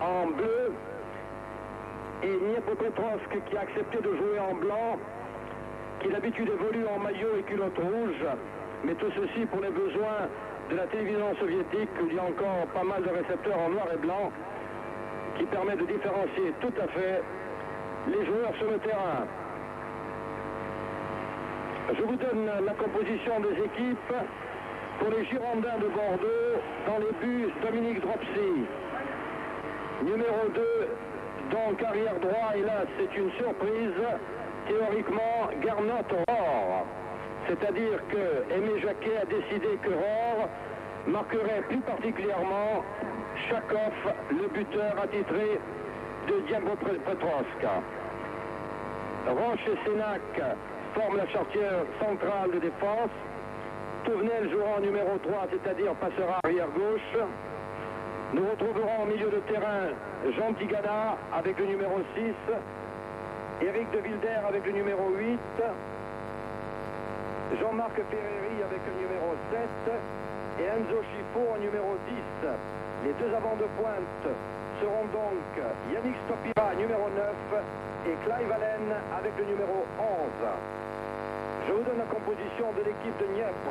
en bleu et Dniepropetrovsk qui a accepté de jouer en blanc, qui d'habitude évolue en maillot et culotte rouge, mais tout ceci pour les besoins de la télévision soviétique, où il y a encore pas mal de récepteurs en noir et blanc qui permettent de différencier tout à fait les joueurs sur le terrain. Je vous donne la composition des équipes. Pour les Girondins de Bordeaux, dans les buts, Dominique Dropsy. Numéro 2, donc arrière droit, et là c'est une surprise, théoriquement Gernot Rohr. C'est-à-dire que Aimé Jacquet a décidé que Rohr marquerait plus particulièrement Chakov, le buteur attitré de Dniepropetrovsk. Roche et Sénac forment la charnière centrale de défense. Touvenel jouera en numéro 3, c'est-à-dire passera arrière gauche. Nous retrouverons au milieu de terrain Jean Tigana avec le numéro 6, Éric de Wilder avec le numéro 8, Jean-Marc Ferreri avec le numéro 7 et Enzo Schifo en numéro 10. Les deux avants de pointe seront donc Yannick Stopira, numéro 9, et Clive Allen avec le numéro 11. Je vous donne la composition de l'équipe de Dniepr.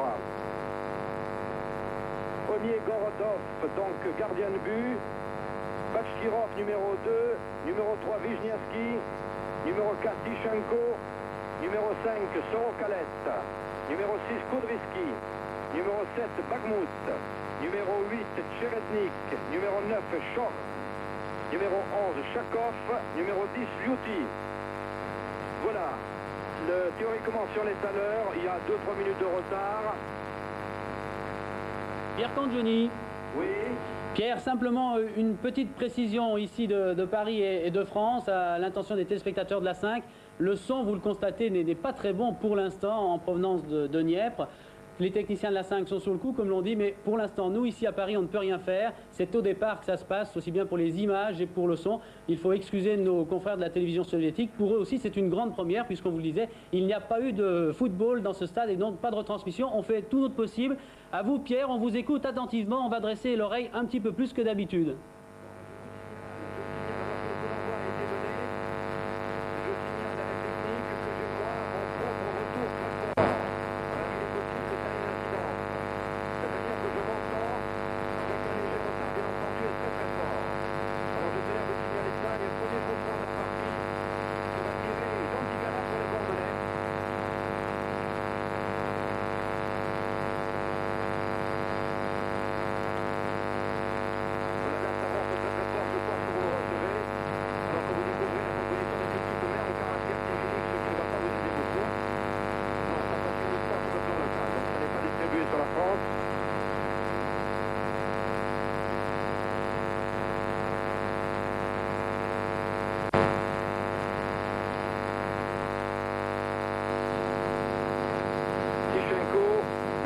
Premier Gorodov, donc gardien de but. Bachkirov, numéro 2. Numéro 3, Wijniewski. Numéro 4, Tishenko. Numéro 5, Sorokalet. Numéro 6, Kudryski. Numéro 7, Bagmout. Numéro 8, Tcheretnik. Numéro 9, Shor. Numéro 11, Chakov. Numéro 10, Liuti. Voilà. Théoriquement sur les taleurs, il y a 2-3 minutes de retard. Pierre Cangioni. Oui. Pierre, simplement une petite précision ici de Paris et de France à l'intention des téléspectateurs de la 5. Le son, vous le constatez, n'est pas très bon pour l'instant en provenance de Dniepr. Les techniciens de la 5 sont sur le coup, comme l'on dit, mais pour l'instant, nous, ici à Paris, on ne peut rien faire. C'est au départ que ça se passe, aussi bien pour les images et pour le son. Il faut excuser nos confrères de la télévision soviétique. Pour eux aussi, c'est une grande première, puisqu'on vous le disait, il n'y a pas eu de football dans ce stade et donc pas de retransmission. On fait tout notre possible. À vous, Pierre, on vous écoute attentivement. On va dresser l'oreille un petit peu plus que d'habitude.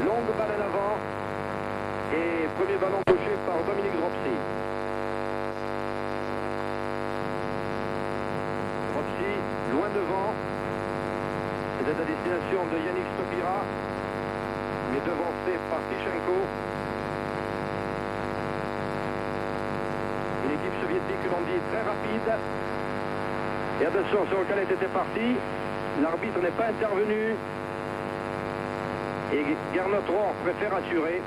Longue balle à l'avant et premier ballon touché par Dominique Dropsy. Dropsy loin devant. C'était à destination de Yannick Stopira, mais devancé par Tishenko. Une équipe soviétique, l'on dit, très rapide. Et attention, Sorokalet était parti. L'arbitre n'est pas intervenu. Et Gernot Rohr préfère assurer.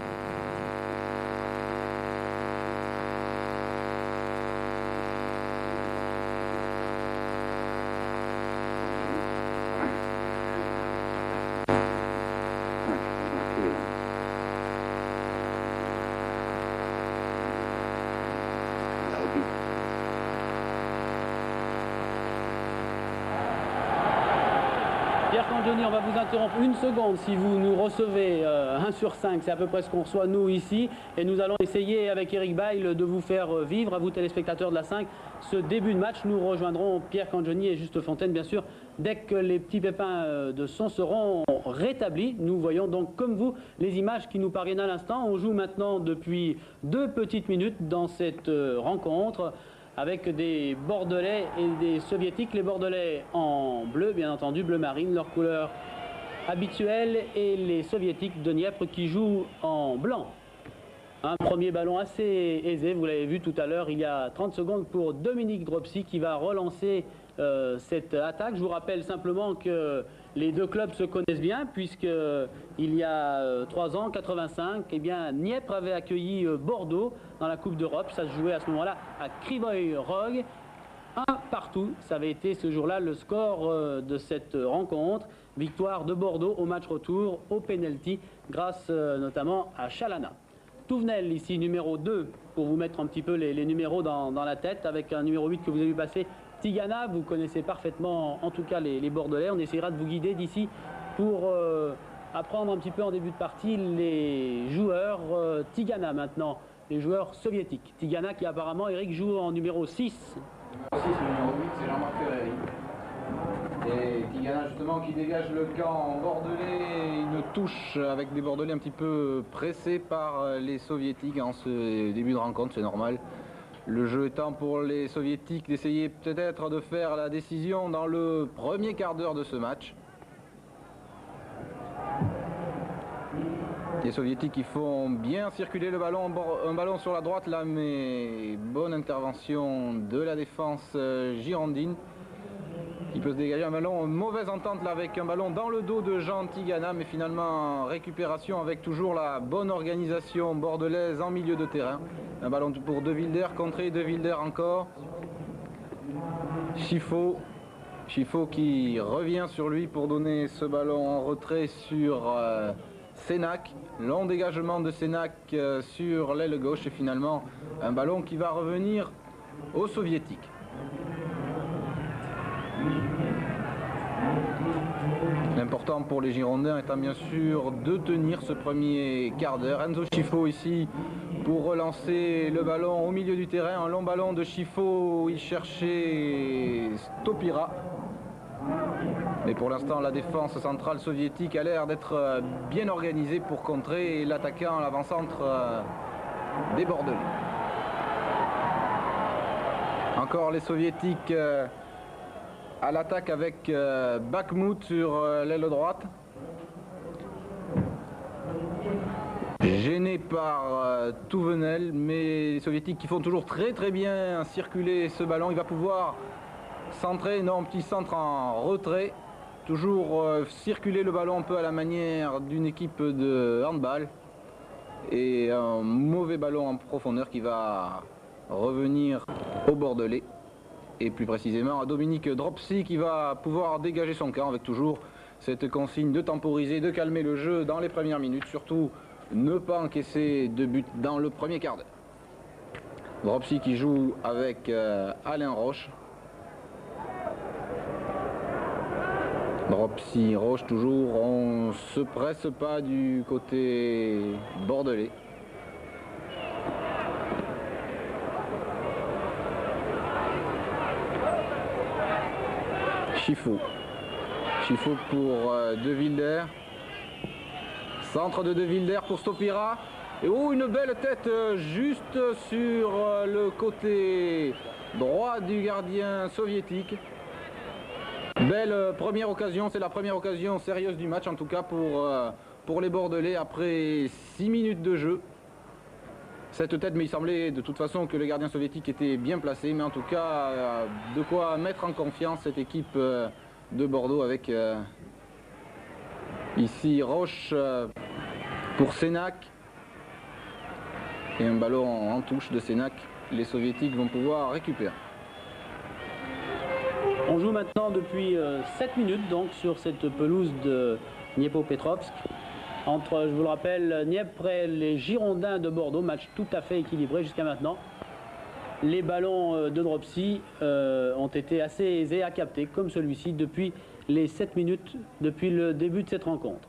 Pierre Cangioni, on va vous interrompre une seconde si vous nous recevez 1 sur 5, c'est à peu près ce qu'on reçoit nous ici, et nous allons essayer avec Eric Bail de vous faire vivre, à vous téléspectateurs de la 5, ce début de match. Nous rejoindrons Pierre Cangioni et Juste Fontaine, bien sûr, dès que les petits pépins de son seront rétablis. Nous voyons donc, comme vous, les images qui nous parviennent à l'instant. On joue maintenant depuis 2 petites minutes dans cette rencontre, avec des Bordelais et des Soviétiques. Les Bordelais en bleu, bien entendu, bleu marine, leur couleur habituelle, et les Soviétiques de Dniepr qui jouent en blanc. Un premier ballon assez aisé, vous l'avez vu tout à l'heure, il y a 30 secondes pour Dominique Dropsy qui va relancer cette attaque. Je vous rappelle simplement que les deux clubs se connaissent bien puisqu'il y a 3 ans, 85, eh bien, Dniepr avait accueilli Bordeaux dans la Coupe d'Europe. Ça se jouait à ce moment-là à Krivoy Rog. 1-partout, ça avait été ce jour-là le score de cette rencontre. Victoire de Bordeaux au match retour, au penalty, grâce notamment à Chalana. Touvenel ici, numéro 2, pour vous mettre un petit peu les numéros dans la tête, avec un numéro 8 que vous avez vu passer, Tigana. Vous connaissez parfaitement, en tout cas, les Bordelais. On essaiera de vous guider d'ici pour apprendre un petit peu en début de partie les joueurs Tigana maintenant, les joueurs soviétiques. Tigana qui apparemment, Eric, joue en numéro 6. Le numéro 8, c'est Jean-Marc Ferreri. Et Tigana justement qui dégage le camp bordelais, une touche avec des bordelais un petit peu pressés par les soviétiques en ce début de rencontre, c'est normal. Le jeu étant pour les soviétiques d'essayer peut-être de faire la décision dans le premier quart d'heure de ce match. Les soviétiques qui font bien circuler le ballon, un ballon sur la droite là, mais bonne intervention de la défense girondine. Il peut se dégager un ballon, mauvaise entente là avec un ballon dans le dos de Jean Tigana, mais finalement récupération avec toujours la bonne organisation bordelaise en milieu de terrain. Un ballon pour De Wilder, contré De Wilder encore. Chifo qui revient sur lui pour donner ce ballon en retrait sur Sénac. Long dégagement de Sénac sur l'aile gauche et finalement un ballon qui va revenir aux soviétiques. L'important pour les Girondins étant bien sûr de tenir ce premier quart d'heure. Enzo Chifo ici pour relancer le ballon au milieu du terrain. Un long ballon de Chifo, il cherchait Stopira. Mais pour l'instant la défense centrale soviétique a l'air d'être bien organisée pour contrer l'attaquant, l'avant-centre des Bordelais. Encore les soviétiques à l'attaque avec Bakhmut sur l'aile droite. Gêné par Touvenel, mais les soviétiques qui font toujours très bien circuler ce ballon. Il va pouvoir centrer, non, petit centre en retrait. Toujours circuler le ballon un peu à la manière d'une équipe de handball. Et un mauvais ballon en profondeur qui va revenir au Bordelais. Et plus précisément à Dominique Dropsy qui va pouvoir dégager son camp avec toujours cette consigne de temporiser, de calmer le jeu dans les premières minutes. Surtout ne pas encaisser de but dans le premier quart d'heure. Dropsy qui joue avec Alain Roche. Dropsy, Roche toujours, on se presse pas du côté bordelais. Chifo pour De Wilder. Centre de Wilder pour Stopira. Et oh, une belle tête juste sur le côté droit du gardien soviétique. Belle première occasion, c'est la première occasion sérieuse du match en tout cas pour les Bordelais après 6 minutes de jeu. Cette tête, mais il semblait de toute façon que le gardien soviétique était bien placé, mais en tout cas de quoi mettre en confiance cette équipe de Bordeaux avec ici Roche pour Sénac et un ballon en touche de Sénac. Les soviétiques vont pouvoir récupérer. On joue maintenant depuis 7 minutes donc sur cette pelouse de Dniepropetrovsk. Entre, je vous le rappelle, Dniepr et les Girondins de Bordeaux, match tout à fait équilibré jusqu'à maintenant. Les ballons de Dropsy ont été assez aisés à capter, comme celui-ci, depuis les 7 minutes, depuis le début de cette rencontre.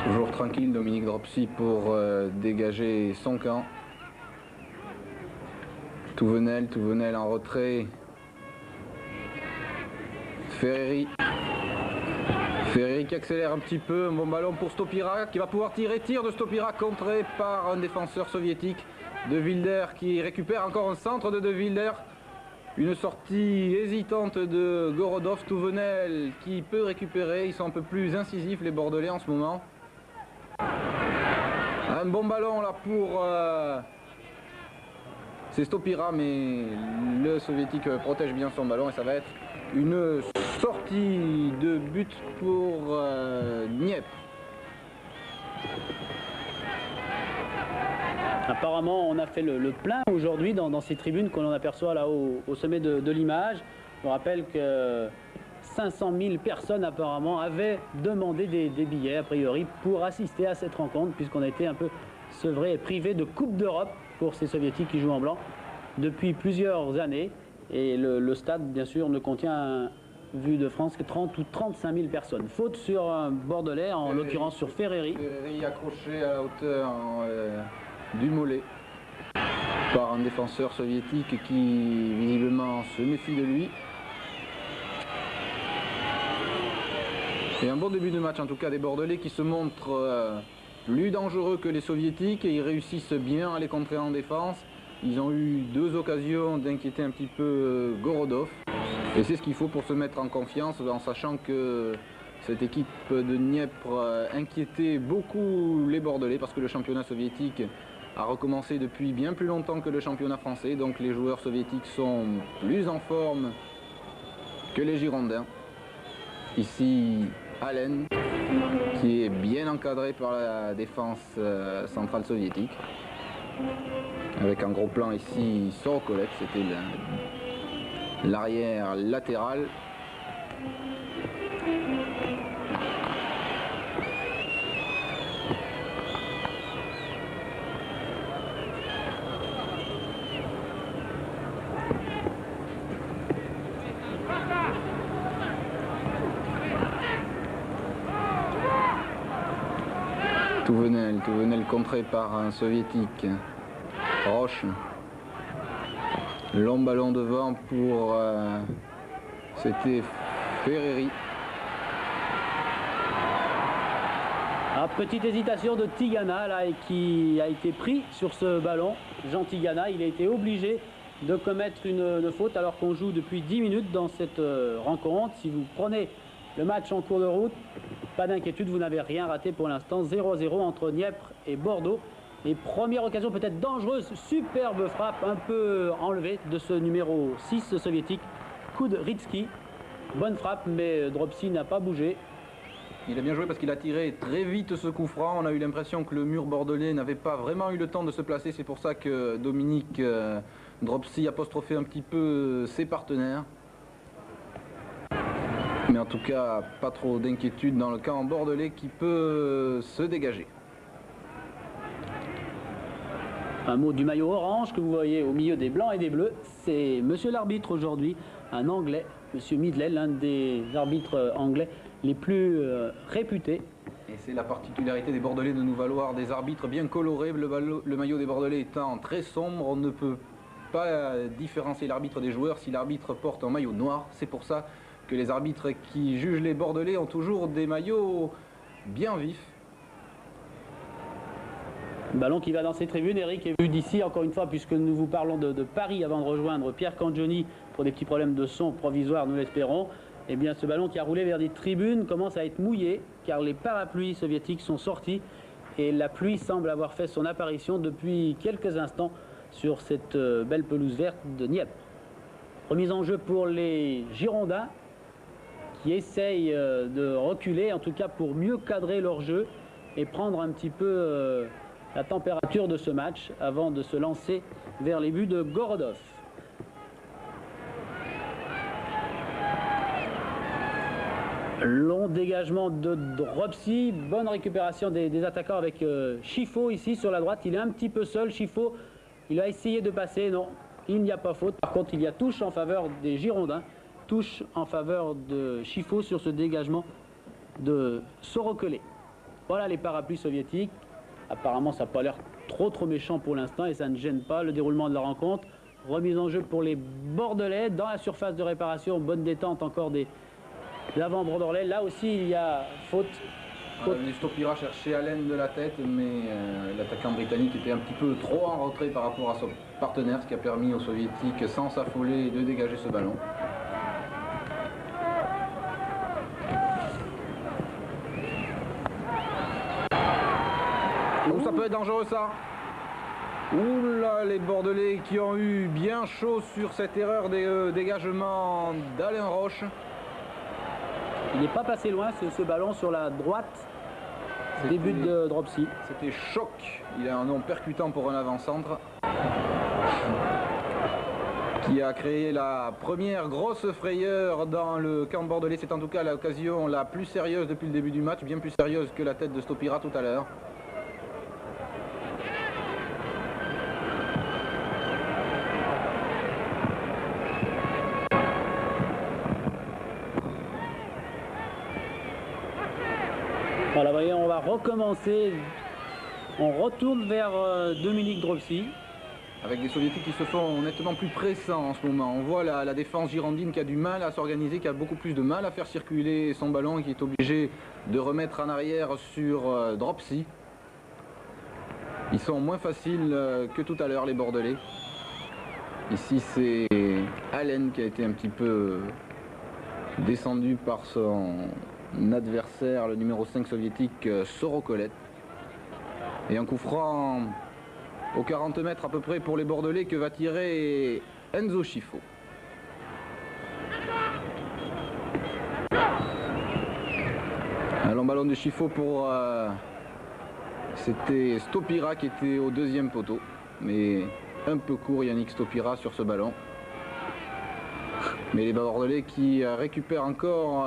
Toujours tranquille Dominique Dropsy pour dégager son camp. Touvenel en retrait. Ferreri qui accélère un petit peu. Un bon ballon pour Stopira qui va pouvoir tirer. Tir de Stopira contré par un défenseur soviétique. De Wilder qui récupère encore un centre de Wilder. Une sortie hésitante de Gorodov, Touvenel qui peut récupérer. Ils sont un peu plus incisifs les Bordelais en ce moment. Un bon ballon là pour... c'est Stopira, mais le soviétique protège bien son ballon et ça va être une sortie de but pour Dniepr. Apparemment, on a fait le plein aujourd'hui dans ces tribunes que l'on aperçoit là au sommet de l'image. Je vous rappelle que 500 000 personnes apparemment avaient demandé des billets a priori pour assister à cette rencontre puisqu'on a été un peu sevré et privé de Coupe d'Europe pour ces soviétiques qui jouent en blanc depuis plusieurs années. Et le stade, bien sûr, ne contient, vue de France, que 30 ou 35 000 personnes. Faute sur un Bordelais, en l'occurrence sur Ferreri. Ferreri accroché à la hauteur du mollet par un défenseur soviétique qui visiblement se méfie de lui. Et un bon début de match en tout cas des Bordelais qui se montrent plus dangereux que les soviétiques et ils réussissent bien à les contrer en défense. Ils ont eu 2 occasions d'inquiéter un petit peu Gorodov et c'est ce qu'il faut pour se mettre en confiance en sachant que cette équipe de Dniepr inquiétait beaucoup les Bordelais parce que le championnat soviétique a recommencé depuis bien plus longtemps que le championnat français, donc les joueurs soviétiques sont plus en forme que les Girondins. Ici Allen qui est bien encadré par la défense centrale soviétique avec un gros plan ici Sorokolev, c'était l'arrière latéral. Touvenel contré par un soviétique. Roche. Long ballon devant pour... c'était Ferreri. Ah, petite hésitation de Tigana là, qui a été pris sur ce ballon. Jean Tigana, il a été obligé de commettre une faute alors qu'on joue depuis 10 minutes dans cette rencontre. Si vous prenez le match en cours de route, pas d'inquiétude, vous n'avez rien raté pour l'instant. 0-0 entre Dniepr et Bordeaux. Et première occasion peut-être dangereuse, superbe frappe un peu enlevée de ce numéro 6 soviétique, Kudrytsky. Bonne frappe, mais Dropsy n'a pas bougé. Il a bien joué parce qu'il a tiré très vite ce coup franc. On a eu l'impression que le mur bordelais n'avait pas vraiment eu le temps de se placer. C'est pour ça que Dominique Dropsy apostrophait un petit peu ses partenaires. Mais en tout cas, pas trop d'inquiétude dans le camp bordelais qui peut se dégager. Un mot du maillot orange que vous voyez au milieu des blancs et des bleus, c'est monsieur l'arbitre aujourd'hui, un anglais, monsieur Midley, l'un des arbitres anglais les plus réputés. Et c'est la particularité des Bordelais de nous valoir des arbitres bien colorés. Le maillot des Bordelais étant très sombre, on ne peut pas différencier l'arbitre des joueurs si l'arbitre porte un maillot noir. C'est pour ça que les arbitres qui jugent les Bordelais ont toujours des maillots bien vifs. Ballon qui va dans ces tribunes, Eric est vu d'ici encore une fois puisque nous vous parlons de Paris avant de rejoindre Pierre Cangioni pour des petits problèmes de son provisoires, nous l'espérons. Eh bien ce ballon qui a roulé vers des tribunes commence à être mouillé car les parapluies soviétiques sont sortis et la pluie semble avoir fait son apparition depuis quelques instants sur cette belle pelouse verte de Dniepr. Remise en jeu pour les Girondins qui essayent de reculer, en tout cas pour mieux cadrer leur jeu et prendre un petit peu la température de ce match avant de se lancer vers les buts de Gorodov. Long dégagement de Dropsy, bonne récupération des attaquants avec Chifo ici sur la droite. Il est un petit peu seul, Chifo. Il a essayé de passer, non, il n'y a pas faute. Par contre, il y a touche en faveur des Girondins, touche en faveur de Chifo sur ce dégagement de Sorokolé. Voilà les parapluies soviétiques. Apparemment, ça n'a pas l'air trop méchant pour l'instant et ça ne gêne pas le déroulement de la rencontre. Remise en jeu pour les Bordelais dans la surface de réparation. Bonne détente encore des avant-Bordelais. Là aussi, il y a faute Les Stopira cherchaient Allen de la tête, mais l'attaquant britannique était un petit peu trop en retrait par rapport à son partenaire, ce qui a permis aux Soviétiques, sans s'affoler, de dégager ce ballon. Oh, ça peut être dangereux ça. Oula, les Bordelais qui ont eu bien chaud sur cette erreur des dégagements d'Alain Roche. Il n'est pas passé loin ce ballon sur la droite. Début de Dropsy. C'était Choc. Il a un nom percutant pour un avant-centre. Qui a créé la première grosse frayeur dans le camp bordelais. C'est en tout cas l'occasion la plus sérieuse depuis le début du match. Bien plus sérieuse que la tête de Stopira tout à l'heure. Voilà, voyez, on va recommencer. On retourne vers Dominique Dropsy. Avec des Soviétiques qui se font nettement plus pressants en ce moment. On voit la défense girondine qui a du mal à s'organiser, qui a beaucoup plus de mal à faire circuler son ballon et qui est obligé de remettre en arrière sur Dropsy. Ils sont moins faciles que tout à l'heure, les Bordelais. Ici, c'est Allen qui a été un petit peu descendu par son adversaire, le numéro 5 soviétique, Sorokolet. Et un coup franc aux 40 mètres à peu près pour les Bordelais que va tirer Enzo Schifo. Un long ballon de Schifo pour... c'était Stopira qui était au deuxième poteau. Mais un peu court Yannick Stopira sur ce ballon. Mais les Bordelais qui récupèrent encore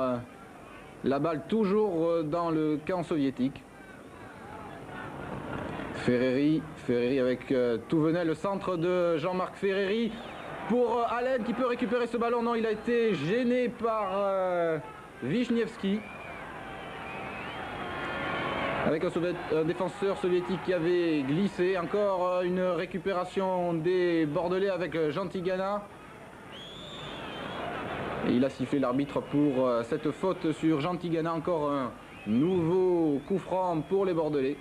la balle toujours dans le camp soviétique. Ferreri avec Touvenel, le centre de Jean-Marc Ferreri pour Allen qui peut récupérer ce ballon. Non, il a été gêné par Wisniewski. Avec un défenseur soviétique qui avait glissé. Encore une récupération des Bordelais avec Jantigana. Et il a sifflé l'arbitre pour cette faute sur Jantigana. Encore un nouveau coup franc pour les Bordelais.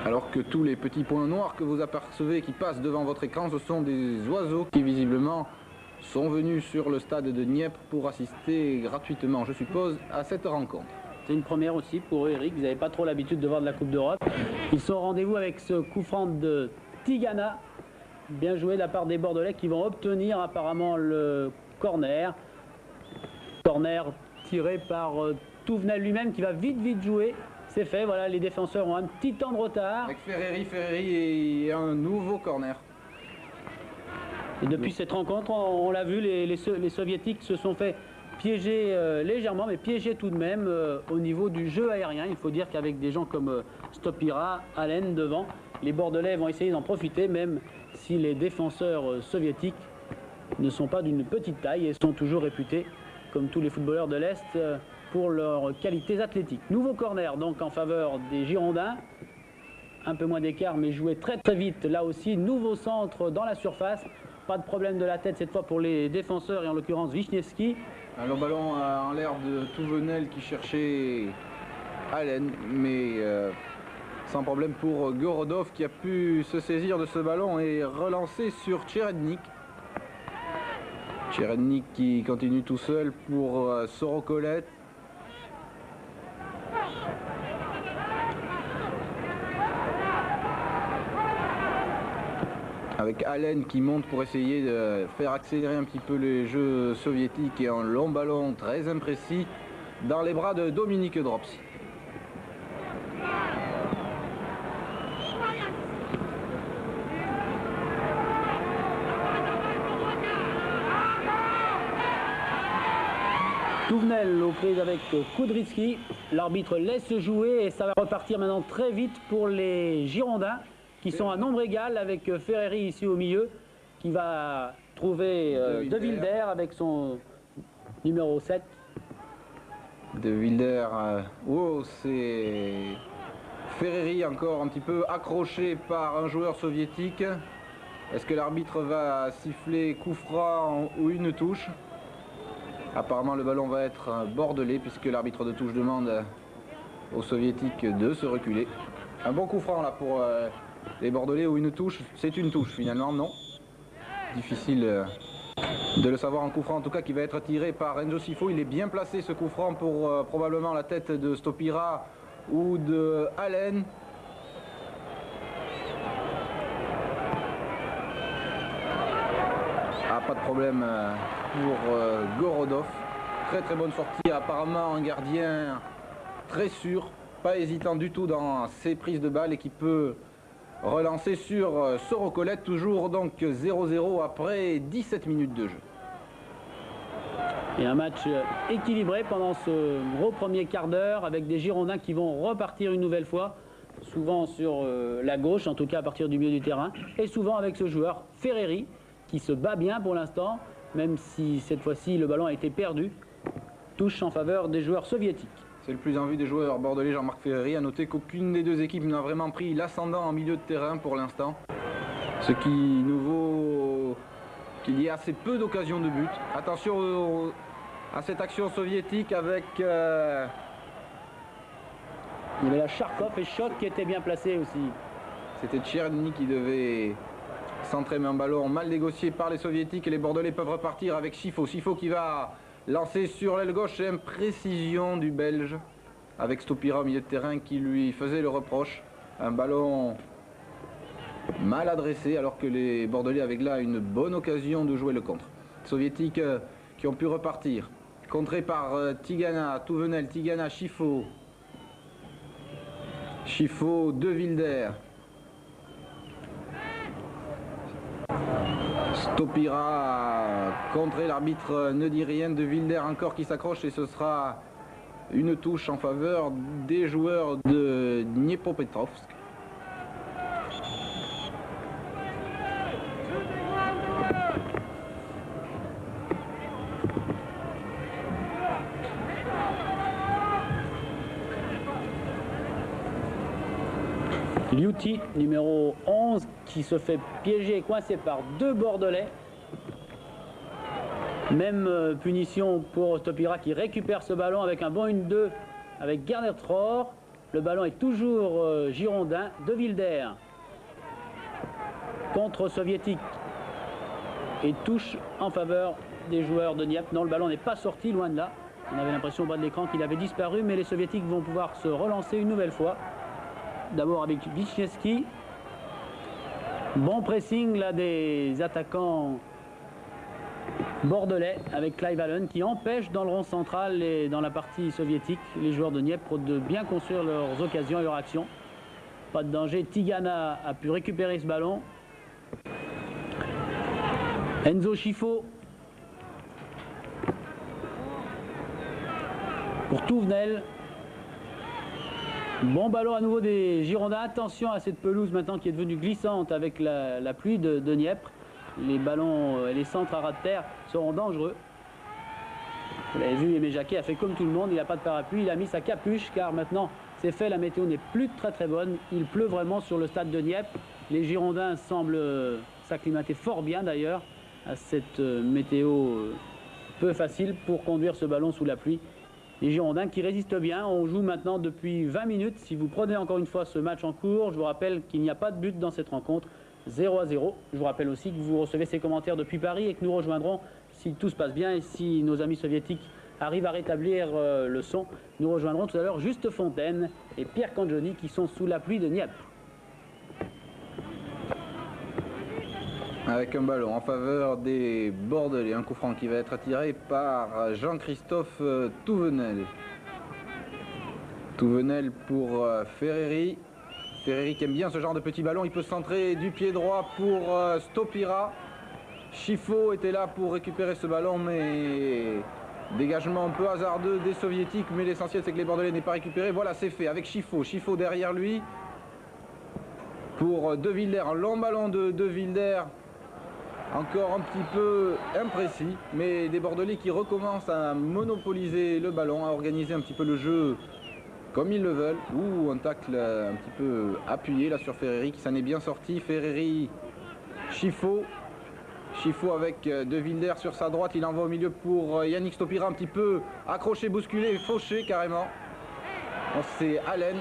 Alors que tous les petits points noirs que vous apercevez qui passent devant votre écran, ce sont des oiseaux qui visiblement sont venus sur le stade de Dniepr pour assister gratuitement, je suppose, à cette rencontre. C'est une première aussi pour eux, Eric. Vous n'avez pas trop l'habitude de voir de la Coupe d'Europe. Ils sont au rendez-vous avec ce coup franc de Tigana. Bien joué de la part des Bordelais qui vont obtenir apparemment le corner. Corner tiré par Touvenel lui-même qui va vite jouer. C'est fait, voilà, les défenseurs ont un petit temps de retard. Avec Ferreri et un nouveau corner. Et depuis cette rencontre, on l'a vu, les Soviétiques se sont fait piéger légèrement, mais piéger tout de même au niveau du jeu aérien. Il faut dire qu'avec des gens comme Stopira, Allen devant, les Bordelais vont essayer d'en profiter, même si les défenseurs soviétiques ne sont pas d'une petite taille et sont toujours réputés, comme tous les footballeurs de l'Est, pour leurs qualités athlétiques. Nouveau corner donc en faveur des Girondins. Un peu moins d'écart mais joué très vite. Là aussi, nouveau centre dans la surface. Pas de problème de la tête cette fois pour les défenseurs et en l'occurrence Wisniewski. Un long ballon en l'air de Touvenel qui cherchait Allen, mais sans problème pour Gorodov qui a pu se saisir de ce ballon et relancer sur Tcherednik. Tcherednik qui continue tout seul pour Sorokolet. Avec Allen qui monte pour essayer de faire accélérer un petit peu les jeux soviétiques et un long ballon très imprécis dans les bras de Dominique Dropsy. Touvenel aux prises avec Kudryski. L'arbitre laisse jouer et ça va repartir maintenant très vite pour les Girondins qui sont à nombre égal avec Ferreri ici au milieu qui va trouver De Wilder avec son numéro 7. De Wilder, oh, c'est Ferreri encore un petit peu accroché par un joueur soviétique. Est-ce que l'arbitre va siffler coup franc ou une touche? Apparemment le ballon va être bordelais puisque l'arbitre de touche demande aux soviétiques de se reculer. Un bon coup franc là pour les bordelais, ou une touche, c'est une touche finalement, non. Difficile de le savoir en coup franc, en tout cas qui va être tiré par Enzo Scifo. Il est bien placé ce coup franc pour probablement la tête de Stopira ou de Allen. Ah, pas de problème pour Gorodov. Très très bonne sortie, apparemment un gardien très sûr, pas hésitant du tout dans ses prises de balles et qui peut relancer sur Sorokollet, toujours donc 0-0 après 17 minutes de jeu. Et un match équilibré pendant ce gros premier quart d'heure avec des Girondins qui vont repartir une nouvelle fois, souvent sur la gauche, en tout cas à partir du milieu du terrain, et souvent avec ce joueur Ferreri qui se bat bien pour l'instant, même si cette fois-ci le ballon a été perdu. Touche en faveur des joueurs soviétiques. C'est le plus en vue des joueurs bordelais, Jean-Marc Ferreri. A noté qu'aucune des deux équipes n'a vraiment pris l'ascendant en milieu de terrain pour l'instant. Ce qui nous vaut qu'il y ait assez peu d'occasions de but. Attention à cette action soviétique avec... Il y avait la Charkov et Schott qui était bien placé aussi. C'était Tcherny qui devait centrer, mais un ballon mal négocié par les soviétiques et les bordelais peuvent repartir avec Scifo. Scifo qui va lancer sur l'aile gauche, et imprécision du Belge avec Stopira au milieu de terrain qui lui faisait le reproche. Un ballon mal adressé alors que les bordelais avaient là une bonne occasion de jouer le contre. Les soviétiques qui ont pu repartir. Contré par Tigana, Touvenel, Tigana, Scifo. Scifo, De Wilder. Stopira contré, l'arbitre ne dit rien. De Wilder encore qui s'accroche et ce sera une touche en faveur des joueurs de Dniepropetrovsk. Liuti, numéro 11, qui se fait piéger et coincer par deux Bordelais. Même punition pour Stopira qui récupère ce ballon avec un bon 1-2 avec Gernert Rohr. Le ballon est toujours girondin. De Wilder contre soviétique et touche en faveur des joueurs de Dieppe. Non, le ballon n'est pas sorti, loin de là. On avait l'impression au bas de l'écran qu'il avait disparu, mais les soviétiques vont pouvoir se relancer une nouvelle fois. D'abord avec Wisniewski. Bon pressing là des attaquants bordelais avec Clive Allen qui empêche dans le rond central et dans la partie soviétique les joueurs de Dniepr de bien construire leurs occasions et leurs actions. Pas de danger. Tigana a pu récupérer ce ballon. Enzo Scifo pour Touvenel. Bon ballon à nouveau des Girondins. Attention à cette pelouse maintenant qui est devenue glissante avec la pluie de Dniepr. Les ballons et les centres à ras de terre seront dangereux. Vous l'avez vu, Aimé Jacquet a fait comme tout le monde. Il n'a pas de parapluie, il a mis sa capuche car maintenant c'est fait, la météo n'est plus très bonne. Il pleut vraiment sur le stade de Dniepr. Les Girondins semblent s'acclimater fort bien d'ailleurs à cette météo peu facile pour conduire ce ballon sous la pluie. Les Girondins qui résistent bien. On joue maintenant depuis 20 minutes. Si vous prenez encore une fois ce match en cours, je vous rappelle qu'il n'y a pas de but dans cette rencontre. 0-0. Je vous rappelle aussi que vous recevez ces commentaires depuis Paris et que nous rejoindrons, si tout se passe bien et si nos amis soviétiques arrivent à rétablir le son, nous rejoindrons tout à l'heure Juste Fontaine et Pierre Cangioni qui sont sous la pluie de Dniepr. Avec un ballon en faveur des Bordelais, un coup franc qui va être attiré par Jean-Christophe Touvenel. Touvenel pour Ferreri. Ferreri qui aime bien ce genre de petit ballon, il peut centrer du pied droit pour Stopira. Scifo était là pour récupérer ce ballon, mais dégagement un peu hasardeux des soviétiques, mais l'essentiel c'est que les Bordelais n'aient pas récupéré. Voilà, c'est fait avec Scifo. Scifo derrière lui pour De Wilder, un long ballon de De Wilder. Encore un petit peu imprécis, mais des Bordelais qui recommencent à monopoliser le ballon, à organiser un petit peu le jeu comme ils le veulent, ou un tacle un petit peu appuyé là sur Ferreri qui s'en est bien sorti. Ferreri, Scifo, Chifo avec De Wilder sur sa droite, il envoie au milieu pour Yannick Stopira, un petit peu accroché, bousculé, fauché carrément. C'est Allen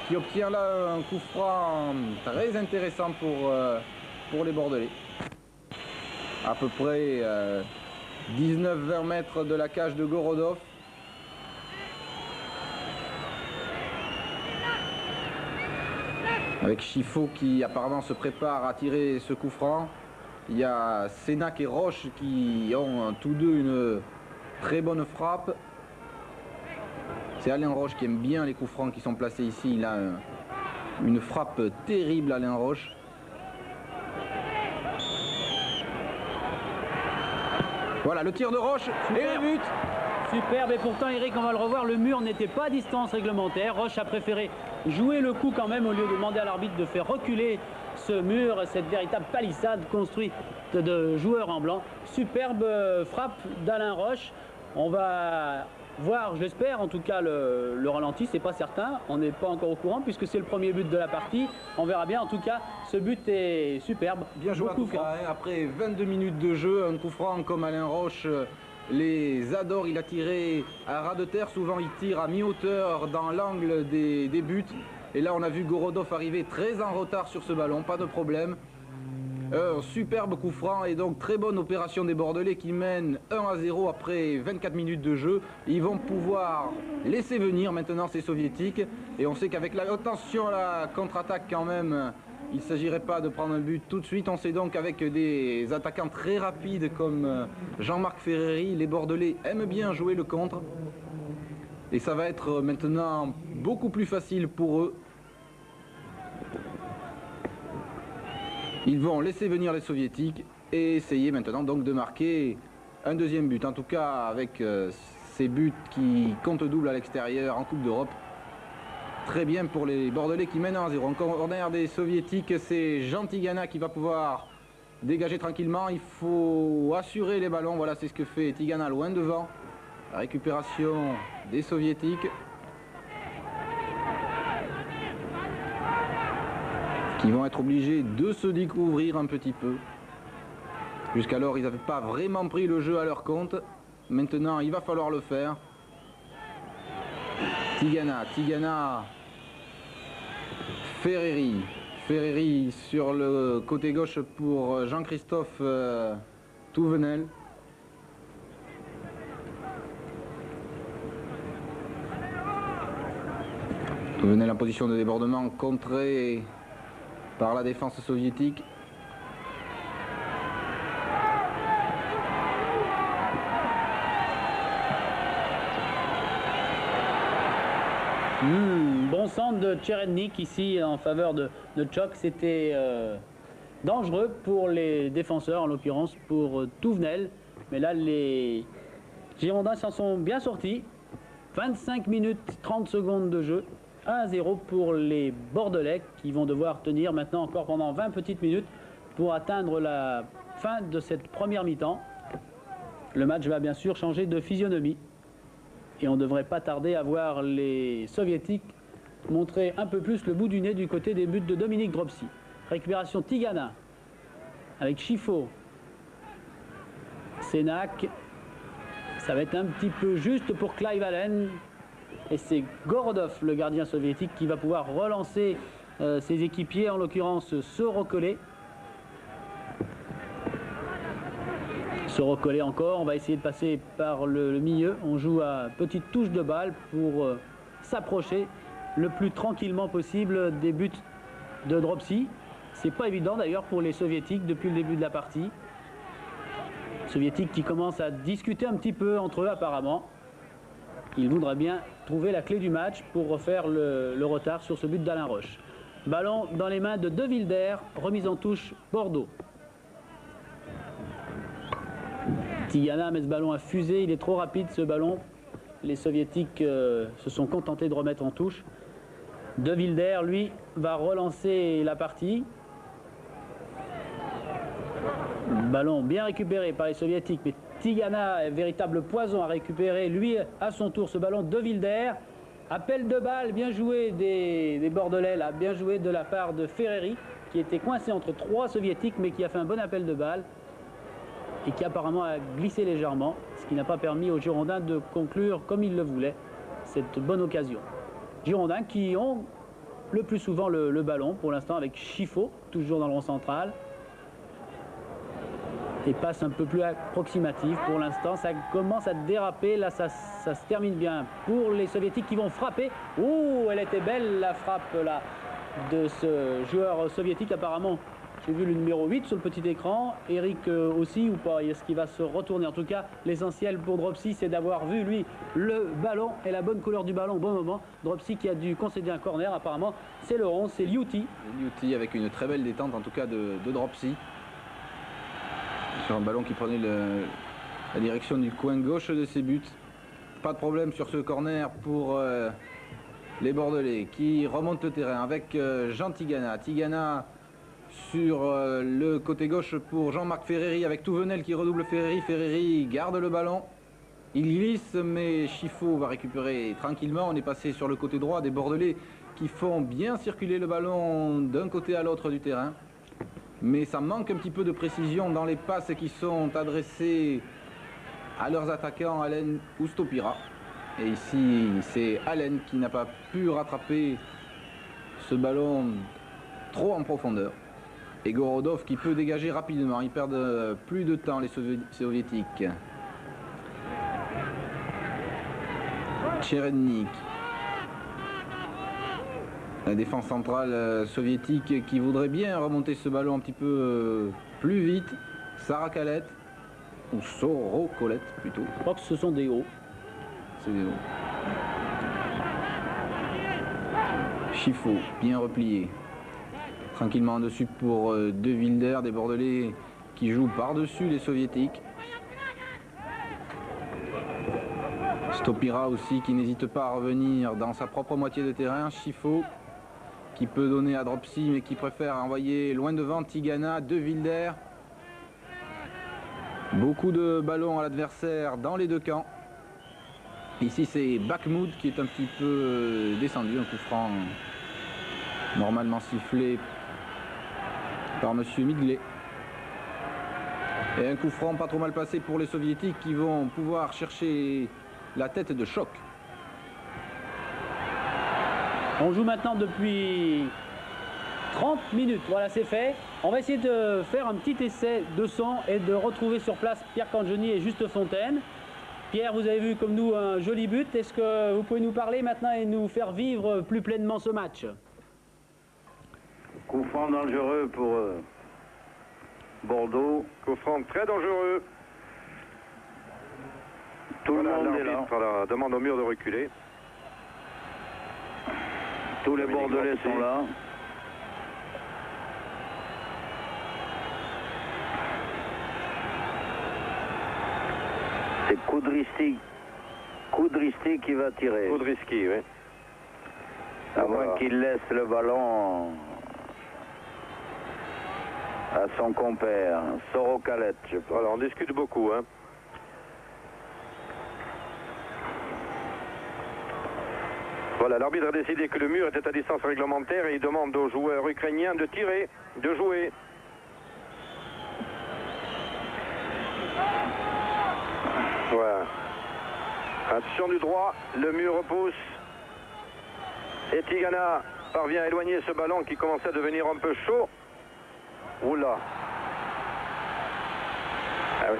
qui obtient là un coup franc très intéressant pour les Bordelais. À peu près 19-20 mètres de la cage de Gorodov. Avec Chifo qui apparemment se prépare à tirer ce coup franc. Il y a Sénac et Roche qui ont tous deux une très bonne frappe. C'est Alain Roche qui aime bien les coups francs qui sont placés ici. Il a une frappe terrible, Alain Roche. Voilà le tir de Roche et le but. Superbe, et pourtant Eric, on va le revoir, le mur n'était pas à distance réglementaire. Roche a préféré jouer le coup quand même au lieu de demander à l'arbitre de faire reculer ce mur, cette véritable palissade construite de joueurs en blanc. Superbe frappe d'Alain Roche. On va voir, je l'espère, en tout cas le ralenti, c'est pas certain, on n'est pas encore au courant puisque c'est le premier but de la partie. On verra bien, en tout cas, ce but est superbe. Bien joué, coup franc, hein. Après 22 minutes de jeu, un coup franc comme Alain Roche les adore. Il a tiré à ras de terre, souvent il tire à mi-hauteur dans l'angle des buts. Et là on a vu Gorodov arriver très en retard sur ce ballon, pas de problème. Superbe coup franc et donc très bonne opération des Bordelais qui mènent 1-0 après 24 minutes de jeu. Ils vont pouvoir laisser venir maintenant ces soviétiques. Et on sait qu'avec la attention à la contre-attaque quand même, il ne s'agirait pas de prendre un but tout de suite. On sait donc avec des attaquants très rapides comme Jean-Marc Ferreri, les Bordelais aiment bien jouer le contre. Et ça va être maintenant beaucoup plus facile pour eux. Ils vont laisser venir les soviétiques et essayer maintenant donc de marquer un deuxième but. En tout cas avec ces buts qui comptent double à l'extérieur en Coupe d'Europe. Très bien pour les Bordelais qui mènent 1-0. En corner des soviétiques, c'est Jean Tigana qui va pouvoir dégager tranquillement. Il faut assurer les ballons. Voilà, c'est ce que fait Tigana loin devant. La récupération des soviétiques. Qui vont être obligés de se découvrir un petit peu. Jusqu'alors, ils n'avaient pas vraiment pris le jeu à leur compte. Maintenant, il va falloir le faire. Tigana, Ferreri sur le côté gauche pour Jean-Christophe Touvenel. Touvenel en position de débordement, contré par la défense soviétique. Bon centre de Tcherednik ici en faveur de Tchok. C'était dangereux pour les défenseurs, en l'occurrence pour Touvenel. Mais là, les Girondins s'en sont bien sortis. 25 minutes 30 secondes de jeu. 1-0 pour les Bordelais qui vont devoir tenir maintenant encore pendant 20 petites minutes pour atteindre la fin de cette première mi-temps. Le match va bien sûr changer de physionomie. Et on ne devrait pas tarder à voir les Soviétiques montrer un peu plus le bout du nez du côté des buts de Dominique Dropsy. Récupération Tigana avec Chifo. Sénac. Ça va être un petit peu juste pour Clive Allen. Et c'est Gorodov, le gardien soviétique, qui va pouvoir relancer ses équipiers, en l'occurrence Sorokolé. Sorokolé encore, on va essayer de passer par le milieu. On joue à petite touche de balle pour s'approcher le plus tranquillement possible des buts de Dropsy. C'est pas évident d'ailleurs pour les soviétiques depuis le début de la partie. Soviétiques qui commencent à discuter un petit peu entre eux apparemment. Ils voudraient bien trouver la clé du match pour refaire le retard sur ce but d'Alain Roche. Ballon dans les mains de De Wilder, remise en touche Bordeaux. Tigana met ce ballon à fusée, il est trop rapide ce ballon. Les soviétiques se sont contentés de remettre en touche. De Wilder, lui, va relancer la partie. Ballon bien récupéré par les soviétiques, mais Tigana, véritable poison, à récupérer lui à son tour ce ballon. De Wilder, appel de balle, bien joué des Bordelais, là, bien joué de la part de Ferreri, qui était coincé entre trois soviétiques, mais qui a fait un bon appel de balle. et qui apparemment a glissé légèrement, ce qui n'a pas permis aux Girondins de conclure comme ils le voulaient cette bonne occasion. Girondins qui ont le plus souvent le ballon pour l'instant avec Chifo, toujours dans le rond central. Et passe un peu plus approximative pour l'instant. Ça commence à déraper. Là, ça se termine bien pour les Soviétiques qui vont frapper. Ouh, elle était belle la frappe là de ce joueur soviétique apparemment. J'ai vu le numéro 8 sur le petit écran. Eric aussi ou pas? Est-ce qu'il va se retourner? En tout cas, l'essentiel pour Dropsy, c'est d'avoir vu lui le ballon et la bonne couleur du ballon au bon moment. Dropsy qui a dû concéder un corner apparemment. C'est le 11, c'est Liuti. Liuti avec une très belle détente en tout cas de Dropsy. Sur un ballon qui prenait la direction du coin gauche de ses buts. Pas de problème sur ce corner pour les Bordelais qui remontent le terrain avec Jean Tigana. Tigana sur le côté gauche pour Jean-Marc Ferreri avec Touvenel qui redouble Ferreri. Ferreri garde le ballon. Il glisse mais Chifo va récupérer tranquillement. On est passé sur le côté droit des Bordelais qui font bien circuler le ballon d'un côté à l'autre du terrain. Mais ça manque un petit peu de précision dans les passes qui sont adressées à leurs attaquants, Allen ou Stopira. Et ici, c'est Allen qui n'a pas pu rattraper ce ballon trop en profondeur. Et Gorodov qui peut dégager rapidement. Ils perdent plus de temps, les Soviétiques. Tcherednik. La défense centrale soviétique qui voudrait bien remonter ce ballon un petit peu plus vite. Sarakalette, ou Sorokolette plutôt. Je crois que ce sont des hauts. C'est des hauts. Chifo, bien replié. Tranquillement en dessus pour De Wilder, des Bordelais qui jouent par-dessus les Soviétiques. Stopira aussi qui n'hésite pas à revenir dans sa propre moitié de terrain. Chifo qui peut donner à Dropsy mais qui préfère envoyer loin devant Tigana, De Wilder. Beaucoup de ballons à l'adversaire dans les deux camps. Ici c'est Bakhmoud qui est un petit peu descendu, un coup franc normalement sifflé par monsieur Midgley. Et un coup franc pas trop mal passé pour les Soviétiques qui vont pouvoir chercher la tête de choc. On joue maintenant depuis 30 minutes. Voilà, c'est fait. On va essayer de faire un petit essai de son et de retrouver sur place Pierre Cangioni et Juste Fontaine. Pierre, vous avez vu comme nous un joli but. Est-ce que vous pouvez nous parler maintenant et nous faire vivre plus pleinement ce match? Coup franc dangereux pour Bordeaux. Coup franc très dangereux. Tout le monde est là. L'arbitre demande au mur de reculer. Tous les Bordelais sont là. C'est Koudristi qui va tirer. Koudriski, oui. À moins qu'il laisse le ballon à son compère, Sorokalette, je pense. Voilà, on discute beaucoup, hein. Voilà, l'arbitre a décidé que le mur était à distance réglementaire et il demande aux joueurs ukrainiens de tirer, de jouer. Voilà. Attention du droit, le mur repousse. Et Tigana parvient à éloigner ce ballon qui commençait à devenir un peu chaud. Oula. Ah oui.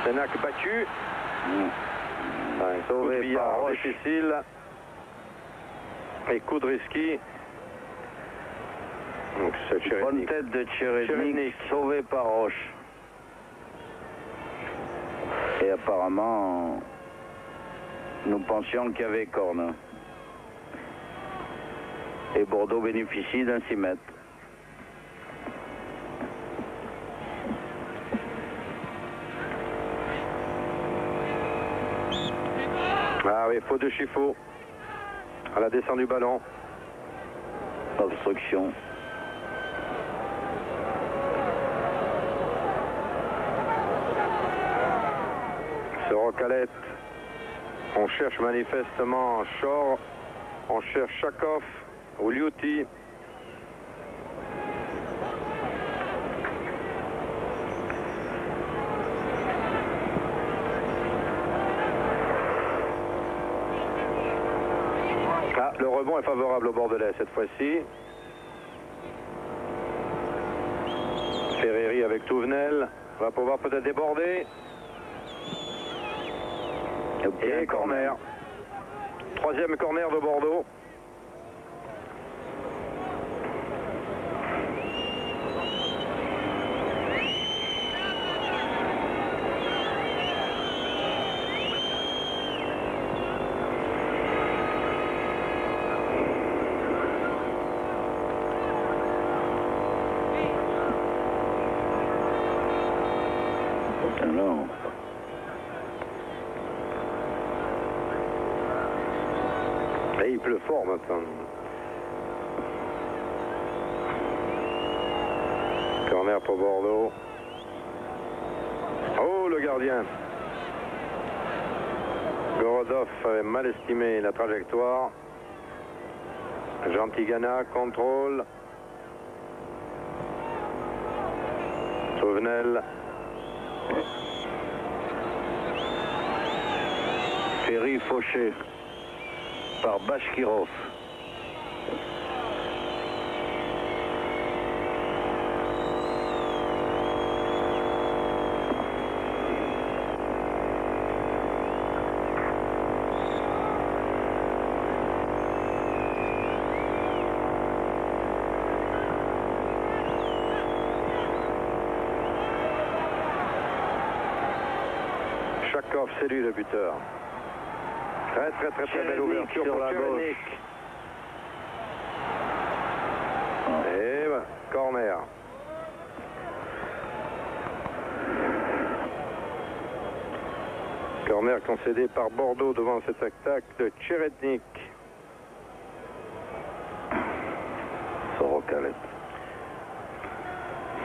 Senac battu. Ouais, sauvé par Roche. Difficile. Et Koudriski. Bonne tête de Tcherednik, sauvé par Roche. Et apparemment, nous pensions qu'il y avait corne. Et Bordeaux bénéficie d'un 6 mètres. Ah oui, faute de Chifo. À la descente du ballon. Obstruction. Sorokalette. On cherche manifestement Shore. On cherche Chakov ou Liuti. Le rebond est favorable au Bordelais cette fois-ci. Ferreri avec Touvenel va pouvoir peut-être déborder. Et corner. Troisième corner de Bordeaux. Alors, Et il pleut fort maintenant. Corner pour Bordeaux. Oh, le gardien. Gorodov avait mal estimé la trajectoire. Jean Tigana contrôle. Touvenel. Ferry fauché par Bashkirov. Chakov, c'est lui le buteur. Très belle ouverture sur pour la Cherednik. Et voilà, corner. Corner concédé par Bordeaux devant cette attaque de Cherednik. Sorokalet.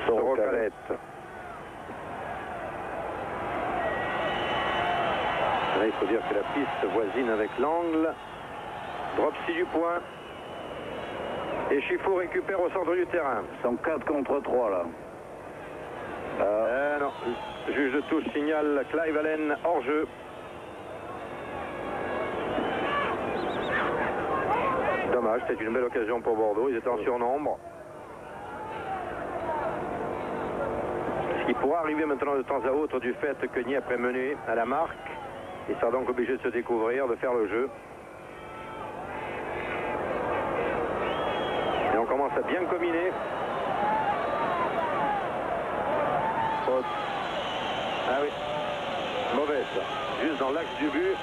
Sorokalet. Là, il faut dire que la piste voisine avec l'angle. Dropsy du point. Et Chifou récupère au centre du terrain. Ils sont 4 contre 3 là. Non, le juge de touche signale Clive Allen hors jeu. Dommage, c'était une belle occasion pour Bordeaux. Ils étaient en surnombre. Ce qui pourra arriver maintenant de temps à autre du fait que Dnieppe est mené à la marque. Il sera donc obligé de se découvrir, de faire le jeu. Et on commence à bien combiner. Faute. Ah oui. Mauvaise. Juste dans l'axe du but.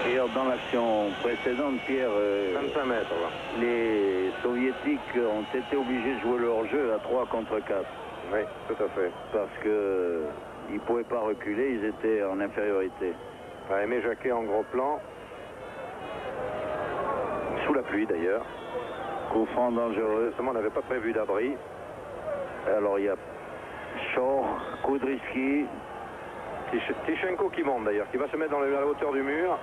Et dans l'action précédente, Pierre, 25 mètres. Là. les soviétiques ont été obligés de jouer leur jeu à 3 contre 4. Oui, tout à fait. Parce que ils ne pouvaient pas reculer, ils étaient en infériorité. Aimé Jacquet en gros plan. Sous la pluie d'ailleurs. Coup franc dangereux. Justement, on n'avait pas prévu d'abri. Alors il y a Shore, Kudryski. Tichenko qui monte d'ailleurs, qui va se mettre à la hauteur du mur.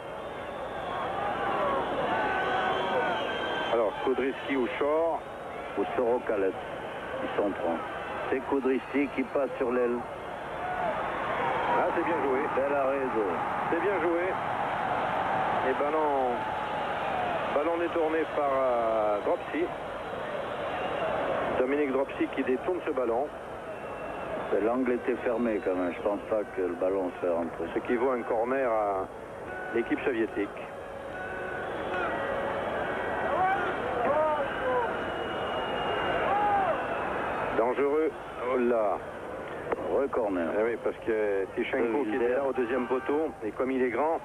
Alors, Kudryski ou Shore. Ou Sorokalet. Ils sont 3. C'est Kudryski qui passe sur l'aile. Ah, c'est bien joué. Bel arrêt de... C'est bien joué. Et ballon détourné par Dropsy. Dominique Dropsy qui détourne ce ballon. L'angle était fermé quand même. Je pense pas que le ballon se fait rentrer. Ce qui vaut un corner à l'équipe soviétique. Dangereux. Oh là. Re-corner. Eh oui, parce que Tichenko qui est là au deuxième poteau, et comme il est grand,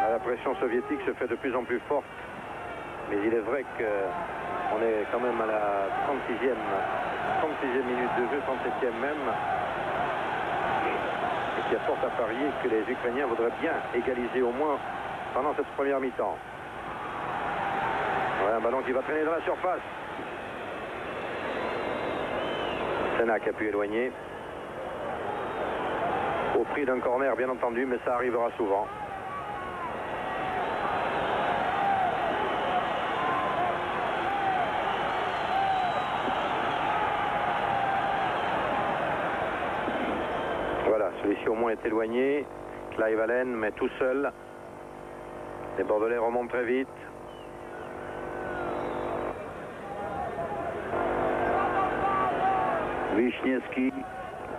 la pression soviétique se fait de plus en plus forte. Mais il est vrai qu'on est quand même à la 36e minute de jeu, 37e même. Et qu'il y a fort à parier que les Ukrainiens voudraient bien égaliser au moins pendant cette première mi-temps. Voilà un ballon qui va traîner dans la surface. Senac a pu éloigner. Au prix d'un corner, bien entendu, mais ça arrivera souvent. Voilà, celui-ci au moins est éloigné. Clive Allen, mais tout seul. Les Bordelais remontent très vite. Wisniewski,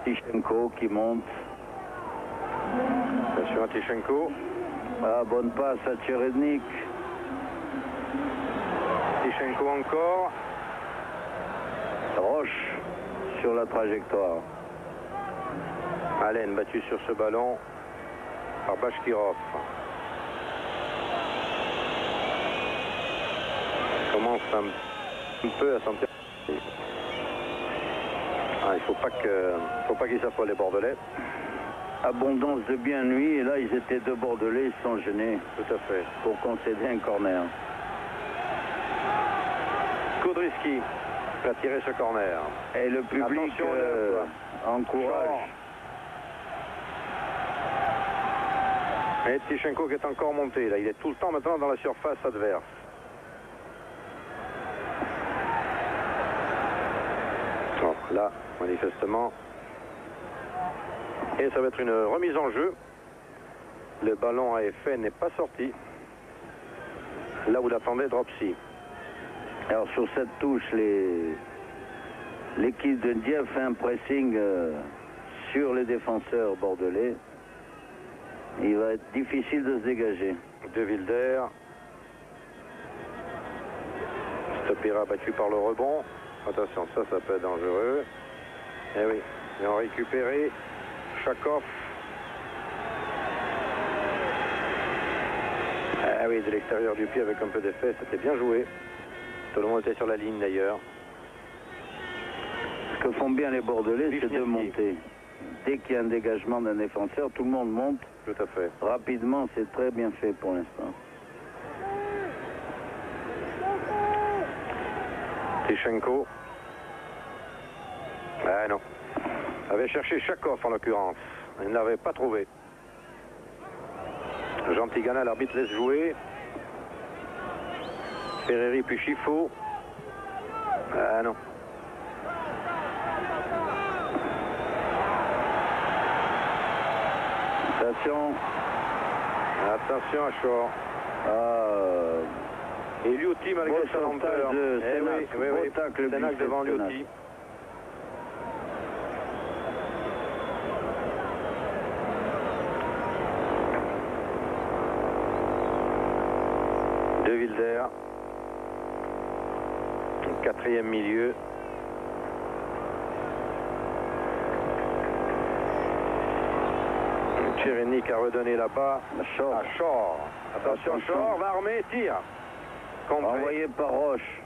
Tichenko qui monte. Attention à Tichenko. Ah, bonne passe à Tcherednik. Tichenko encore. Roche sur la trajectoire. Allen battu sur ce ballon par Bashkirov. Commence un peu à sentir. Ah, il faut pas qu'ils s'affolent les Bordelais. Abondance de bien nuit, et là ils étaient deux Bordelais, ils sont gênés. Tout à fait. Pour concéder un corner. Kudryski va tirer ce corner. Et le public encourage. Et Tichenko qui est encore monté. Là, il est tout le temps maintenant dans la surface adverse. Bon, là, manifestement. Et ça va être une remise en jeu. Le ballon à effet n'est pas sorti. Là où l'attendait Dropsy. Alors sur cette touche, l'équipe de Dieppe fait un pressing sur les défenseurs bordelais. Il va être difficile de se dégager. De Wilder. Stopira battu par le rebond. Attention, ça peut être dangereux. Eh oui, ils ont récupéré Chakov. Ah oui, de l'extérieur du pied avec un peu d'effet, c'était bien joué. Tout le monde était sur la ligne d'ailleurs. Ce que font bien les Bordelais, c'est de monter. Dès qu'il y a un dégagement d'un défenseur, tout le monde monte. Tout à fait. Rapidement, c'est très bien fait pour l'instant. Tichenko. Ah non. Avait cherché Chakov en l'occurrence. Il ne l'avait pas trouvé. Jean Tigana, l'arbitre laisse jouer. Ferreri puis Chifo. Ah non. Attention. Attention à Shaw. Et Liuti malgré sa lenteur. Oui. Sénac devant Liuti. De Wilder. Quatrième milieu. Tcherednik a redonné là-bas à Shore. Attention, Shore va armer, tire. Envoyé par Roche.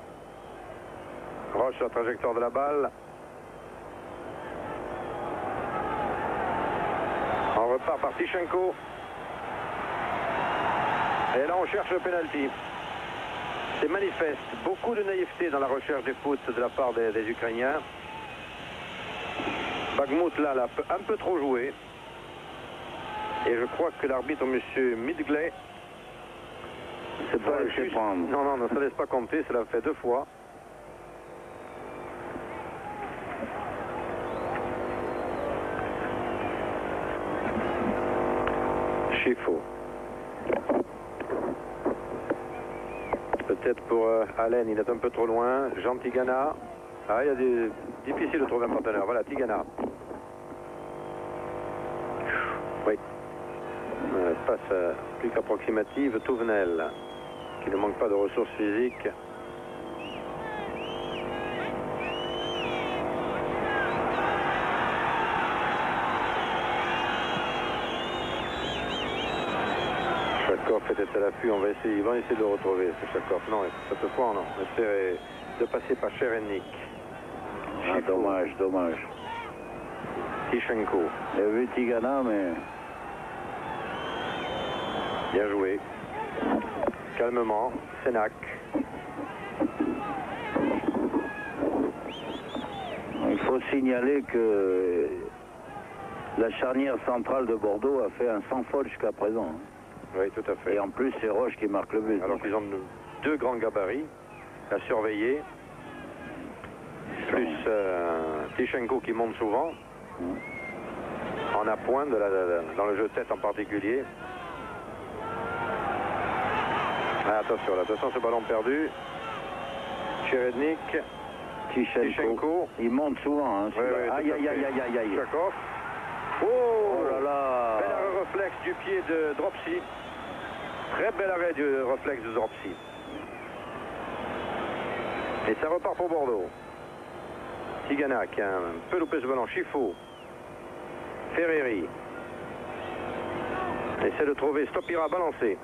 Roche sur la trajectoire de la balle. On repart par Tichenko. Et là on cherche le penalty. C'est manifeste. Beaucoup de naïveté dans la recherche des foot de la part des Ukrainiens. Bagmout là un peu trop joué. Et je crois que l'arbitre, M. Midgley, c'est pas laissé prendre. Non, ne se laisse pas compter, cela fait 2 fois. Chifo. Peut-être pour Allen, il est un peu trop loin. Jean Tigana. Ah, il a difficile de trouver un partenaire. Voilà, Tigana. Oui. Passe plus qu'approximative. Touvenel, qui ne manque pas de ressources physiques. Chakov était à l'affût, ils vont essayer de le retrouver, ce Chakov. Non, cette fois, non. On essaie de passer par Tcherednik. Ah, dommage. Tichenko. Il a vu Tigana, mais... Bien joué. Calmement. Sénac. Il faut signaler que la charnière centrale de Bordeaux a fait un sans faute jusqu'à présent. Oui, tout à fait. Et en plus, c'est Roche qui marque le but. Alors qu'ils ont 2 grands gabarits à surveiller. Plus Tichenko qui monte souvent. en appoint, dans le jeu de tête en particulier. Ah, attention, là, attention, ce ballon perdu. Cherednik. Tichenko. Il monte souvent. Hein, oui, oui, aïe, aïe, aïe, aïe, aïe. Tchakov. Oh là là. Bel arrêt réflexe du pied de Dropsy. Très bel arrêt du réflexe de Dropsy. Et ça repart pour Bordeaux. Tigana qui a un peu loupé ce ballon. Chifo. Ferreri. Essaie de trouver Stopira balancé.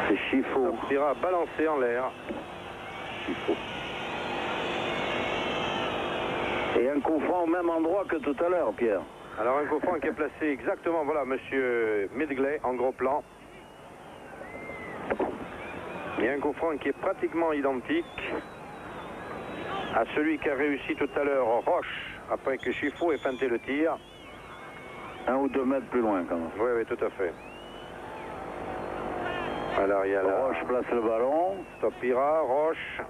C'est Chifo. Stopira balancé en l'air. Chifo. Et un coup franc au même endroit que tout à l'heure, Pierre. Alors un coup franc qui est placé exactement, voilà, monsieur Midgley en gros plan. Et un coup franc qui est pratiquement identique à celui qui a réussi tout à l'heure Roche, après que Chifo ait feinté le tir. 1 ou 2 mètres plus loin, quand même. Oui, oui, tout à fait. Alors, il y a là. Roche place le ballon. Stopira, Roche.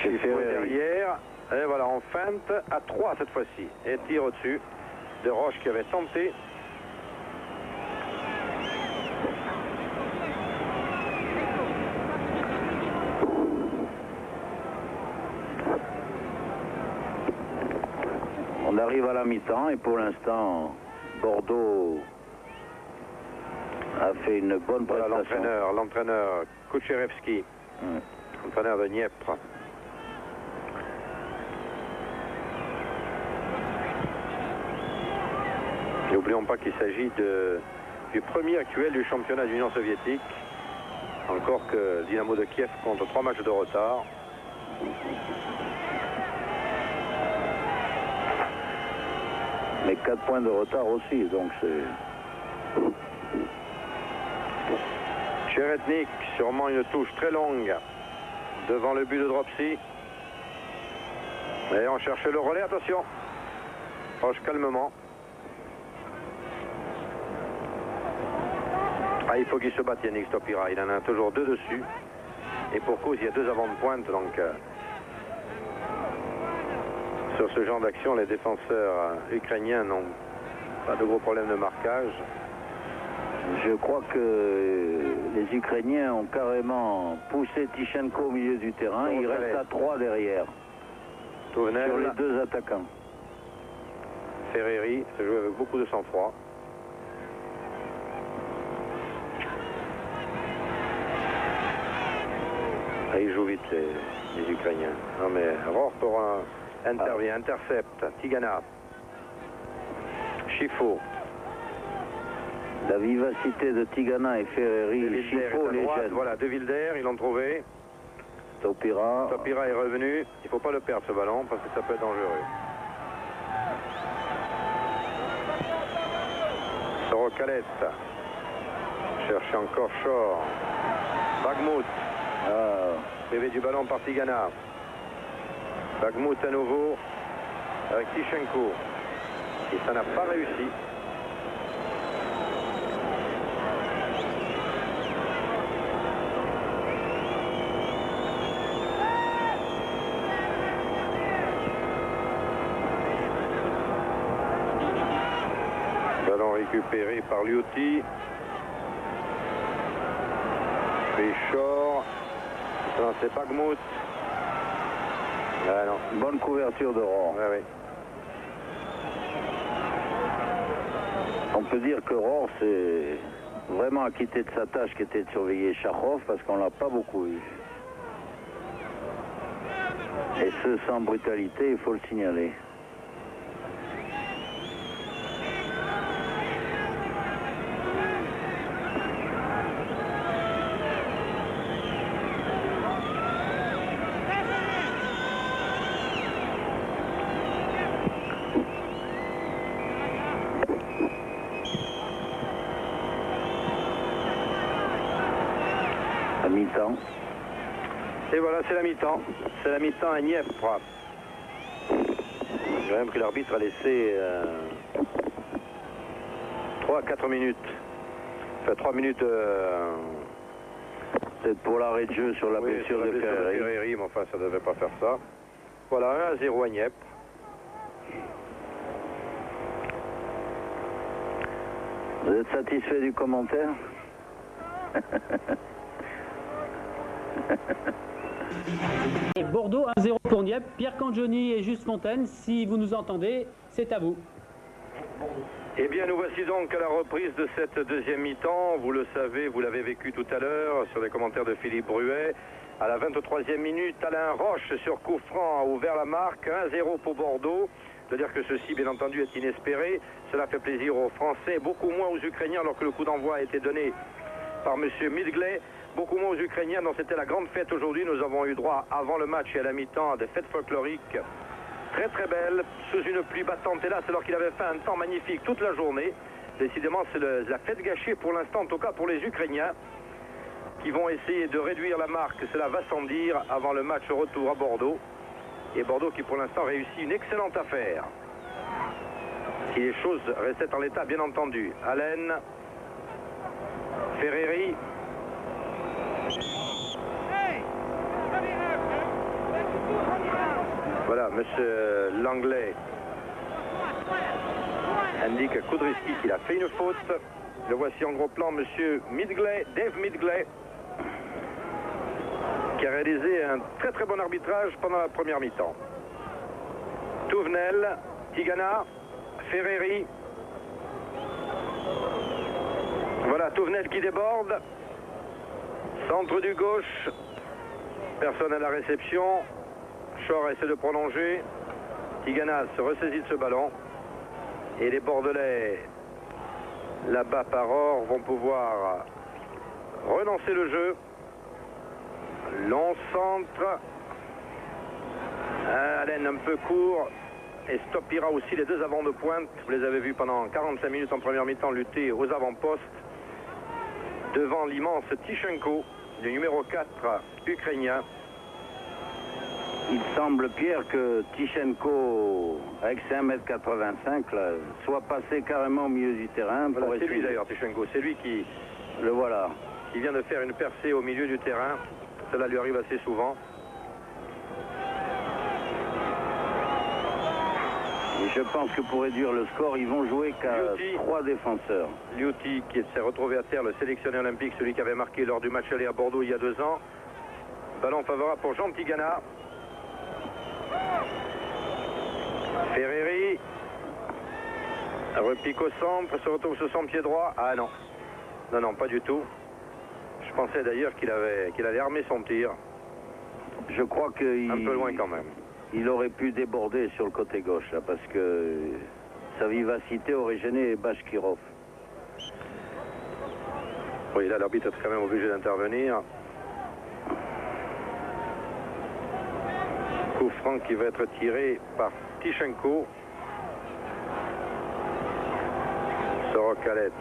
Chifo derrière. Et voilà, en feinte à 3 cette fois-ci. Et tir au-dessus de Roche qui avait tenté. On arrive à la mi-temps et pour l'instant, Bordeaux a fait une bonne prestation. Voilà l'entraîneur Kucherevski, entraîneur de Dniepr. N'oublions pas qu'il s'agit du premier actuel du championnat de l'Union soviétique. Encore que Dynamo de Kiev compte 3 matchs de retard. Mais 4 points de retard aussi, donc c'est... Cherednik, sûrement une touche très longue devant le but de Dropsy. Et on cherche le relais, attention. Roche calmement. Ah, il faut qu'il se batte, Yannick Stopira. Il en a toujours 2 dessus. Et pour cause, il y a 2 avant de pointe. Donc, sur ce genre d'action, les défenseurs ukrainiens n'ont pas de gros problèmes de marquage. Je crois que les Ukrainiens ont carrément poussé Tichenko au milieu du terrain. Il reste à 3 derrière. Touvenel, sur les 2 attaquants. Ferreri se joue avec beaucoup de sang-froid. Ah, ils jouent vite, les Ukrainiens. Non mais Rohr intervient, intercepte. Tigana. Chifo. La vivacité de Tigana et Ferreri, Chifo les gêne. Voilà, De Wilder, ils l'ont trouvé. Stopira. Stopira est revenu. Il ne faut pas le perdre ce ballon parce que ça peut être dangereux. Sorokalet. Cherche encore Shore. Bagmout. Bébé du ballon par Tigana. Bagmout à nouveau avec Tichenko. Et ça n'a pas réussi. Ballon récupéré par Liuti. Péchor. C'est Bagmout. Ah non. Bonne couverture de Rohr. Ouais, oui. On peut dire que Rohr s'est vraiment acquitté de sa tâche qui était de surveiller Chakov parce qu'on ne l'a pas beaucoup vu. Et ce, sans brutalité, il faut le signaler. Mi-temps. Et voilà, c'est la mi-temps. C'est la mi-temps à Dniepr. J'ai même que l'arbitre a laissé 3 à 4 minutes. Enfin, 3 minutes. Peut-être pour l'arrêt de jeu sur la blessure de Ferreri. Mais enfin, ça ne devait pas faire ça. Voilà, 1-0 à Dniepr. Vous êtes satisfait du commentaire? Et Bordeaux 1-0 pour Nieppe. Pierre Cangioni et Juste Fontaine, si vous nous entendez, c'est à vous. Eh bien, nous voici donc à la reprise de cette deuxième mi-temps. Vous le savez, vous l'avez vécu tout à l'heure sur les commentaires de Philippe Bruet. À la 23e minute, Alain Roche sur coup franc a ouvert la marque. 1-0 pour Bordeaux. Je veux dire que ceci, bien entendu, est inespéré. Cela fait plaisir aux Français, beaucoup moins aux Ukrainiens, alors que le coup d'envoi a été donné par M. Midgley. Beaucoup moins aux Ukrainiens, dont c'était la grande fête aujourd'hui. Nous avons eu droit, avant le match et à la mi-temps, à des fêtes folkloriques très très belles, sous une pluie battante. Hélas, alors qu'il avait fait un temps magnifique toute la journée. Décidément, c'est la fête gâchée pour l'instant, en tout cas pour les Ukrainiens, qui vont essayer de réduire la marque, cela va sans dire, avant le match retour à Bordeaux. Et Bordeaux qui pour l'instant réussit une excellente affaire. Si les choses restaient en l'état, bien entendu. Allen, Ferreri. Voilà, monsieur Langlais indique à Kudryski qu'il a fait une faute. Le voici en gros plan, monsieur Midgley, Dave Midgley, qui a réalisé un très très bon arbitrage pendant la première mi-temps. Touvenel, Tigana, Ferreri. Voilà, Touvenel qui déborde. Centre du gauche. Personne à la réception. Shore essaie de prolonger. Tigana se ressaisit de ce ballon. Et les Bordelais, là-bas par or, vont pouvoir relancer le jeu. Long centre. Allen un peu court. Et stoppera aussi les deux avants de pointe. Vous les avez vus pendant 45 minutes en première mi-temps lutter aux avant-postes. Devant l'immense Tichenko, le numéro 4 ukrainien. Il semble, Pierre, que Tichenko, avec ses 1m85, là, soit passé carrément au milieu du terrain. Voilà, c'est lui d'ailleurs, Tichenko. C'est lui qui, le voilà, qui vient de faire une percée au milieu du terrain. Cela lui arrive assez souvent. Et je pense que pour réduire le score, ils vont jouer qu'à 3 défenseurs. Liuti qui s'est retrouvé à terre, le sélectionneur olympique, celui qui avait marqué lors du match aller à Bordeaux il y a 2 ans. Ballon favorable pour Jean Tigana. Ferreri. Repique au centre, se retrouve sur son pied droit. Ah non. Non, non, pas du tout. Je pensais d'ailleurs qu'il allait armer son tir. Je crois qu'il... Un peu loin quand même. Il aurait pu déborder sur le côté gauche, là, parce que sa vivacité aurait gêné Bashkirov. Oui, là, l'arbitre est quand même obligé d'intervenir. Coup franc qui va être tiré par Tichenko. Sorokalet.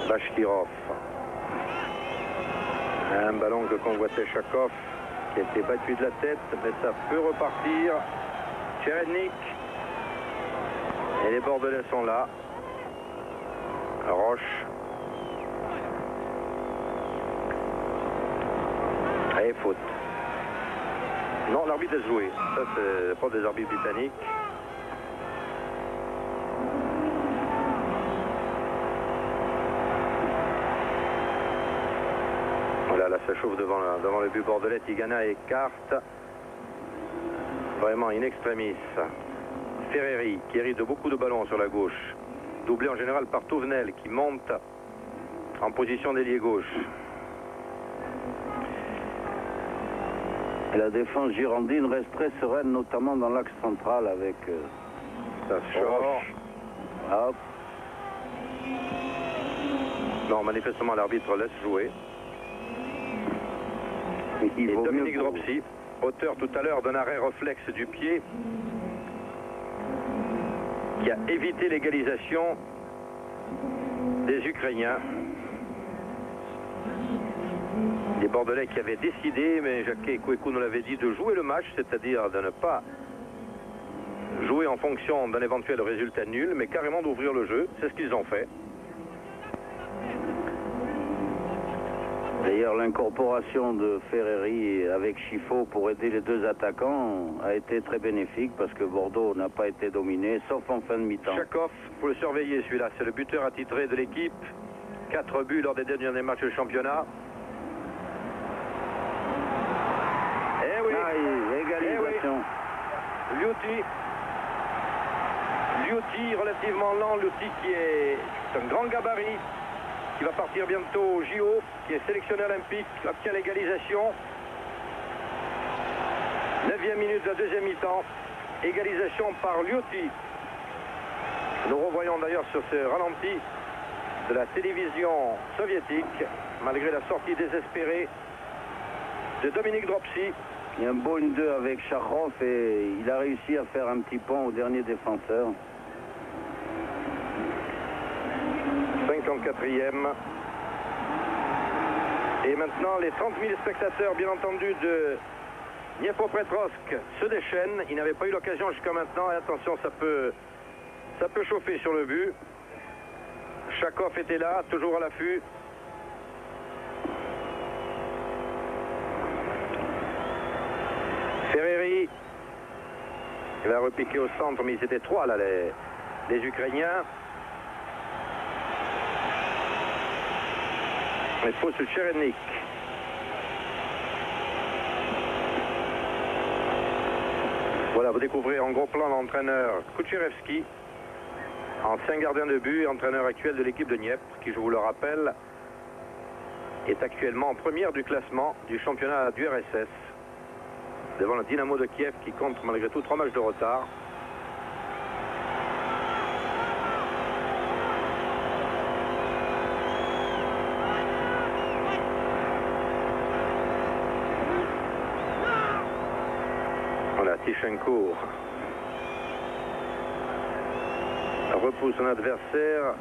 Bashkirov. Un ballon que convoitait Chakov, qui a été battu de la tête, mais ça peut repartir. Tcherednik. Et les Bordelais sont là. Roche. Et faute. Non, l'arbitre a joué. Ça, c'est la faute des arbitres britanniques. Voilà, là, ça chauffe devant le but bordelais. Tigana écarte. Vraiment in extremis. Ferreri, qui hérite de beaucoup de ballons sur la gauche. Doublé en général par Touvenel, qui monte en position d'ailier gauche. Et la défense girondine reste très sereine, notamment dans l'axe central avec... Ça Shore. Hop. Non, manifestement, l'arbitre laisse jouer. Et Dominique Dropsy, auteur tout à l'heure d'un arrêt réflexe du pied, qui a évité l'égalisation des Ukrainiens. Les Bordelais qui avaient décidé, mais Jacquet Kouekou nous l'avait dit, de jouer le match, c'est-à-dire de ne pas jouer en fonction d'un éventuel résultat nul, mais carrément d'ouvrir le jeu. C'est ce qu'ils ont fait. D'ailleurs, l'incorporation de Ferreri avec Chiffaut pour aider les deux attaquants a été très bénéfique parce que Bordeaux n'a pas été dominé, sauf en fin de mi-temps. Chakov, il faut le surveiller celui-là, c'est le buteur attitré de l'équipe. 4 buts lors des derniers matchs de championnat. Eh oui, Égalisation. Liuti, relativement lent, Liuti qui est un grand gabarit, qui va partir bientôt au JO, qui est sélectionné olympique, obtient l'égalisation. 9e minute de la deuxième mi-temps, égalisation par Liuti. Nous revoyons d'ailleurs sur ce ralenti de la télévision soviétique, malgré la sortie désespérée de Dominique Dropsy. Il y a un beau 1-2 avec Chakov et il a réussi à faire un petit pont au dernier défenseur. 54e. Et maintenant, les 30 000 spectateurs, bien entendu, de Dniepropetrovsk se déchaînent. Ils n'avaient pas eu l'occasion jusqu'à maintenant. Et attention, ça peut chauffer sur le but. Chakov était là, toujours à l'affût. Ferreri, il va repiquer au centre, mais ils étaient 3 là, les Ukrainiens. Mais pousse Tcherednik. Voilà, vous découvrez en gros plan l'entraîneur Kucherevski, ancien gardien de but et entraîneur actuel de l'équipe de Dniepr, qui, je vous le rappelle, est actuellement en première du classement du championnat du RSS, devant le Dynamo de Kiev qui compte malgré tout 3 matchs de retard. Voilà, Tichenko repousse son adversaire.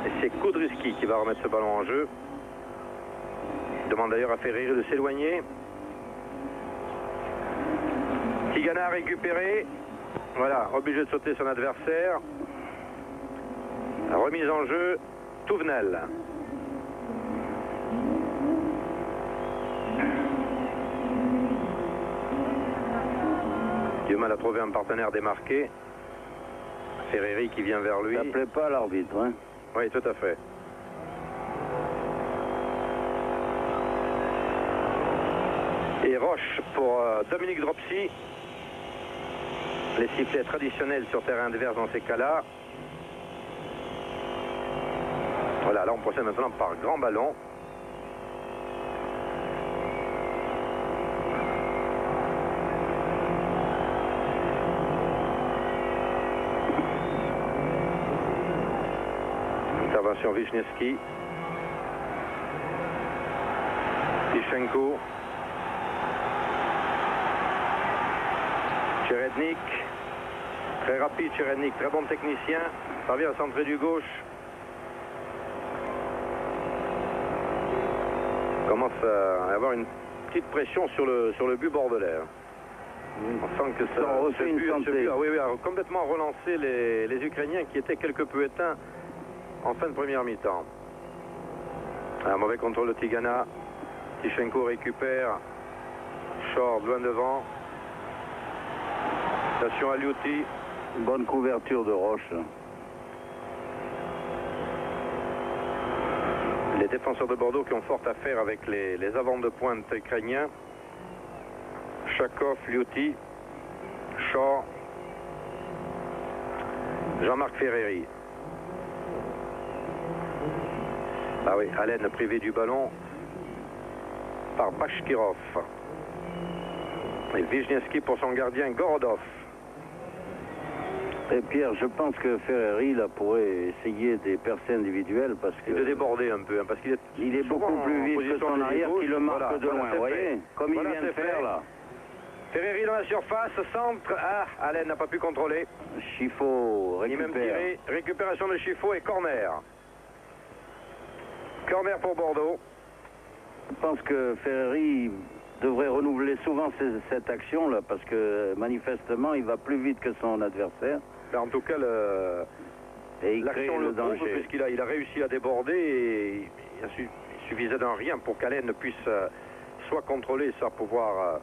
Et c'est Kudryski qui va remettre ce ballon en jeu. Il demande d'ailleurs à Ferreri de s'éloigner. Tigana a récupéré. Voilà, obligé de sauter son adversaire. Remise en jeu, Touvenel. Du mal à trouver un partenaire démarqué. Ferreri qui vient vers lui. Ça plaît pas à l'arbitre, hein? Oui, tout à fait. Et Roche pour Dominique Dropsy. Les sifflets traditionnels sur terrain adverse dans ces cas-là. Voilà, là on procède maintenant par grand ballon. Intervention Wisniewski. Tichenko. Tcherednik. Très rapide Tcherednik, très bon technicien. Parvient à centrer du gauche. Commence à avoir une petite pression sur le but bordelais. On sent que ce but a complètement relancé les Ukrainiens qui étaient quelque peu éteints en fin de première mi-temps. Un mauvais contrôle de Tigana. Tichenko récupère. Short loin devant. Attention à Liuti. Bonne couverture de Roche. Les défenseurs de Bordeaux qui ont fort à faire avec les avants de pointe ukrainiens. Chakov, Liuti, Shaw, Jean-Marc Ferreri. Ah oui, Allen privé du ballon par Bashkirov. Et Wisniewski pour son gardien Gorodov. Et Pierre, je pense que Ferreri là, pourrait essayer des percées individuelles parce que... de déborder un peu, hein, parce qu'il est beaucoup plus vite que son arrière qui le marque de loin, vous voyez? Comme il vient de faire là. Ferreri dans la surface, centre. Ah, Allen n'a pas pu contrôler. Chiffaut récupère. Récupération de Chiffaut et corner. Corner pour Bordeaux. Je pense que Ferreri devrait renouveler souvent cette action-là parce que manifestement il va plus vite que son adversaire. En tout cas, l'action le prouve puisqu'il a réussi à déborder et il suffisait d'un rien pour qu'Allen ne puisse soit contrôler, soit pouvoir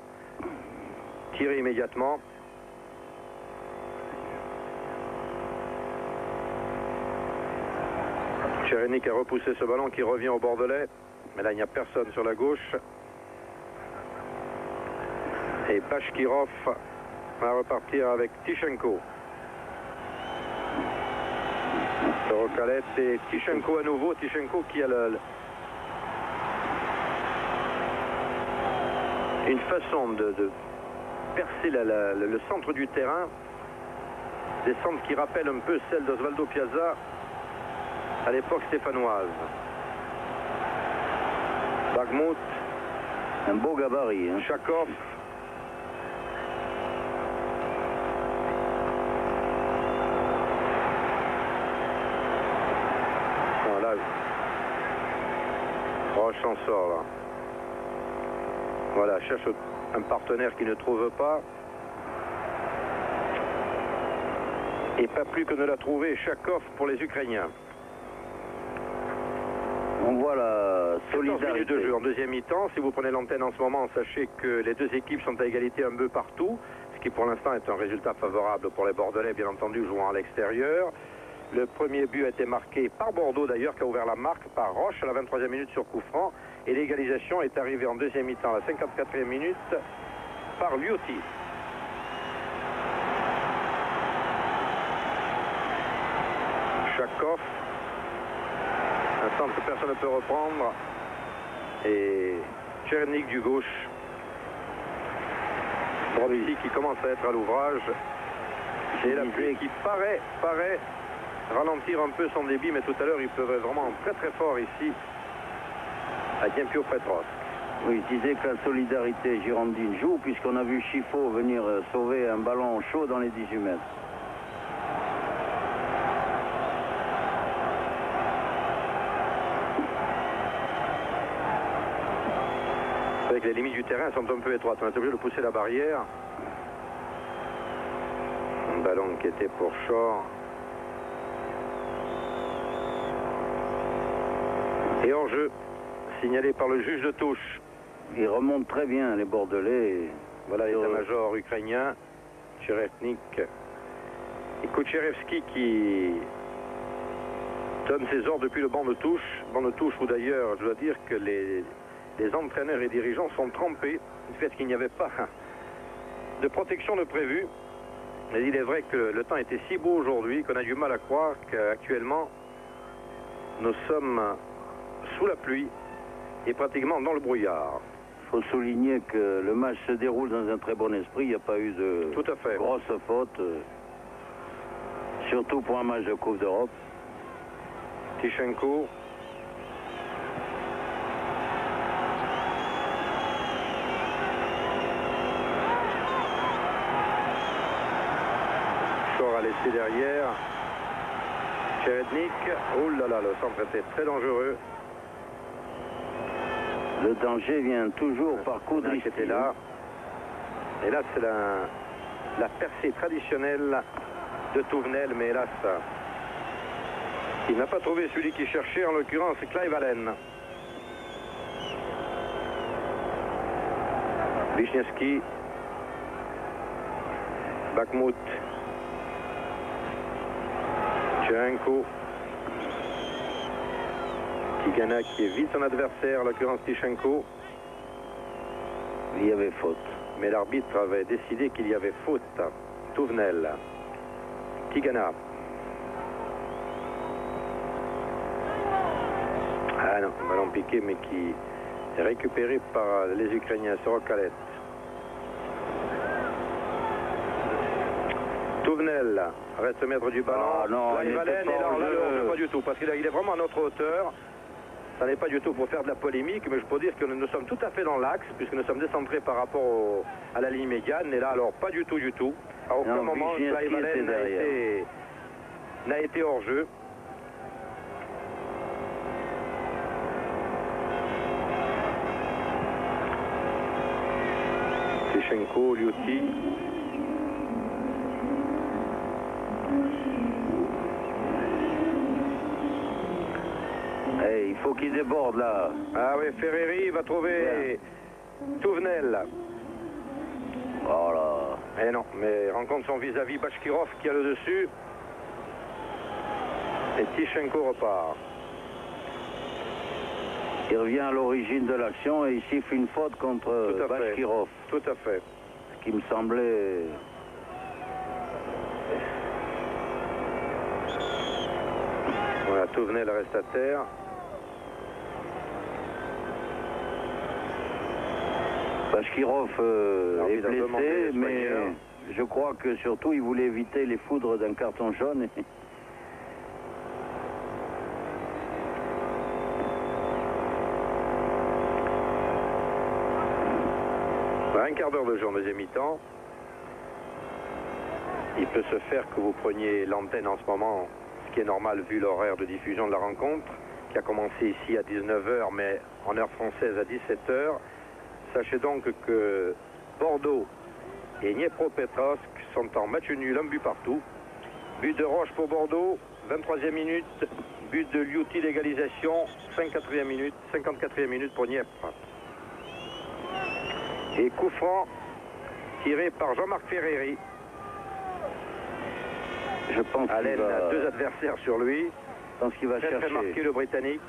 tirer immédiatement. Cherenik a repoussé ce ballon qui revient au Bordelais, mais là il n'y a personne sur la gauche. Et Bashkirov va repartir avec Tichenko. Sorokalet et Tichenko à nouveau. Tichenko qui a une façon de percer le centre du terrain. Des centres qui rappellent un peu celle d'Osvaldo Piazza à l'époque stéphanoise. Bagmout. Un beau gabarit. Hein. Chakov. Voilà. Roche en sort là. Voilà, cherche un partenaire qui ne trouve pas. Et pas plus que ne l'a trouvé Chakov pour les Ukrainiens. On voit la solidarité. Minutes de jeu en deuxième mi-temps. Si vous prenez l'antenne en ce moment, sachez que les deux équipes sont à égalité un peu partout, ce qui pour l'instant est un résultat favorable pour les Bordelais, bien entendu, jouant à l'extérieur. Le premier but a été marqué par Bordeaux d'ailleurs, qui a ouvert la marque, par Roche à la 23e minute sur coup franc. Et l'égalisation est arrivée en deuxième mi-temps à la 54e minute par Liotti. Chakov. Un centre que personne ne peut reprendre. Et Cherenik du gauche. Dropsy qui commence à être à l'ouvrage. Et la pluie qui paraît ralentir un peu son débit, mais tout à l'heure il pleuvait vraiment très très fort ici à Dniepio-Petrovsk. Oui, je disais que la solidarité girondine joue, puisqu'on a vu Chifo venir sauver un ballon chaud dans les 18 mètres. Avec les limites du terrain sont un peu étroites, on est obligé de pousser la barrière. Un ballon qui était pour Shore. Et en jeu, signalé par le juge de touche. Ils remontent très bien, les Bordelais. Voilà l'état-major ukrainien, Cheretnik et Kucherevski qui donne ses ordres depuis le banc de touche. Banc de touche où d'ailleurs, je dois dire que les entraîneurs et dirigeants sont trempés du fait qu'il n'y avait pas de protection de prévu. Mais il est vrai que le temps était si beau aujourd'hui qu'on a du mal à croire qu'actuellement nous sommes sous la pluie et pratiquement dans le brouillard. Il faut souligner que le match se déroule dans un très bon esprit. Il n'y a pas eu de Tout à fait. grosse faute, surtout pour un match de Coupe d'Europe. Tichenko. Shore a laissé derrière. Cheretnik. Oh là là, le centre était très dangereux. Le danger vient toujours par coup de qui était là. Et là, c'est la percée traditionnelle de Touvenel, mais hélas, il n'a pas trouvé celui qu'il cherchait, en l'occurrence Clive Allen. Wisniewski. Bakhmut. Tcherenko. Tigana qui évite son adversaire, en l'occurrence Tichenko. Il y avait faute. Mais l'arbitre avait décidé qu'il y avait faute. Touvenel. Tigana. Ah non, ballon piqué mais qui est récupéré par les Ukrainiens. Sorokalet. Touvenel reste maître du ballon. Ah non, là, il va et alors là, pas du tout, parce qu'il est vraiment à notre hauteur. Ça n'est pas du tout pour faire de la polémique, mais je peux dire que nous sommes tout à fait dans l'axe, puisque nous sommes décentrés par rapport à la ligne médiane. Et là, alors, pas du tout, du tout. À aucun moment, Clive Allen n'a été hors jeu. Tichenko, Liotti. Et il faut qu'il déborde là. Ah oui, Ferreri va trouver Touvenel. Voilà. Mais non, mais rencontre son vis-à-vis Bachkirov qui a le dessus. Et Tichenko repart. Il revient à l'origine de l'action et il siffle une faute contre Bachkirov. Tout à fait. Ce qui me semblait... Voilà, Touvenel reste à terre. Bachkirov est blessé, mais je crois que surtout il voulait éviter les foudres d'un carton jaune. Un quart d'heure de jeu en deuxième mi-temps. Il peut se faire que vous preniez l'antenne en ce moment, ce qui est normal vu l'horaire de diffusion de la rencontre, qui a commencé ici à 19h, mais en heure française à 17h. Sachez donc que Bordeaux et Dniepropetrovsk sont en match nul, un but partout. But de Roche pour Bordeaux, 23e minute. But de Liuti d'égalisation, 54e minute pour Dniepr. Et coup franc tiré par Jean-Marc Ferreri. Je pense Allen a deux adversaires sur lui. Je pense qu'il va chercher. Marqué le Britannique.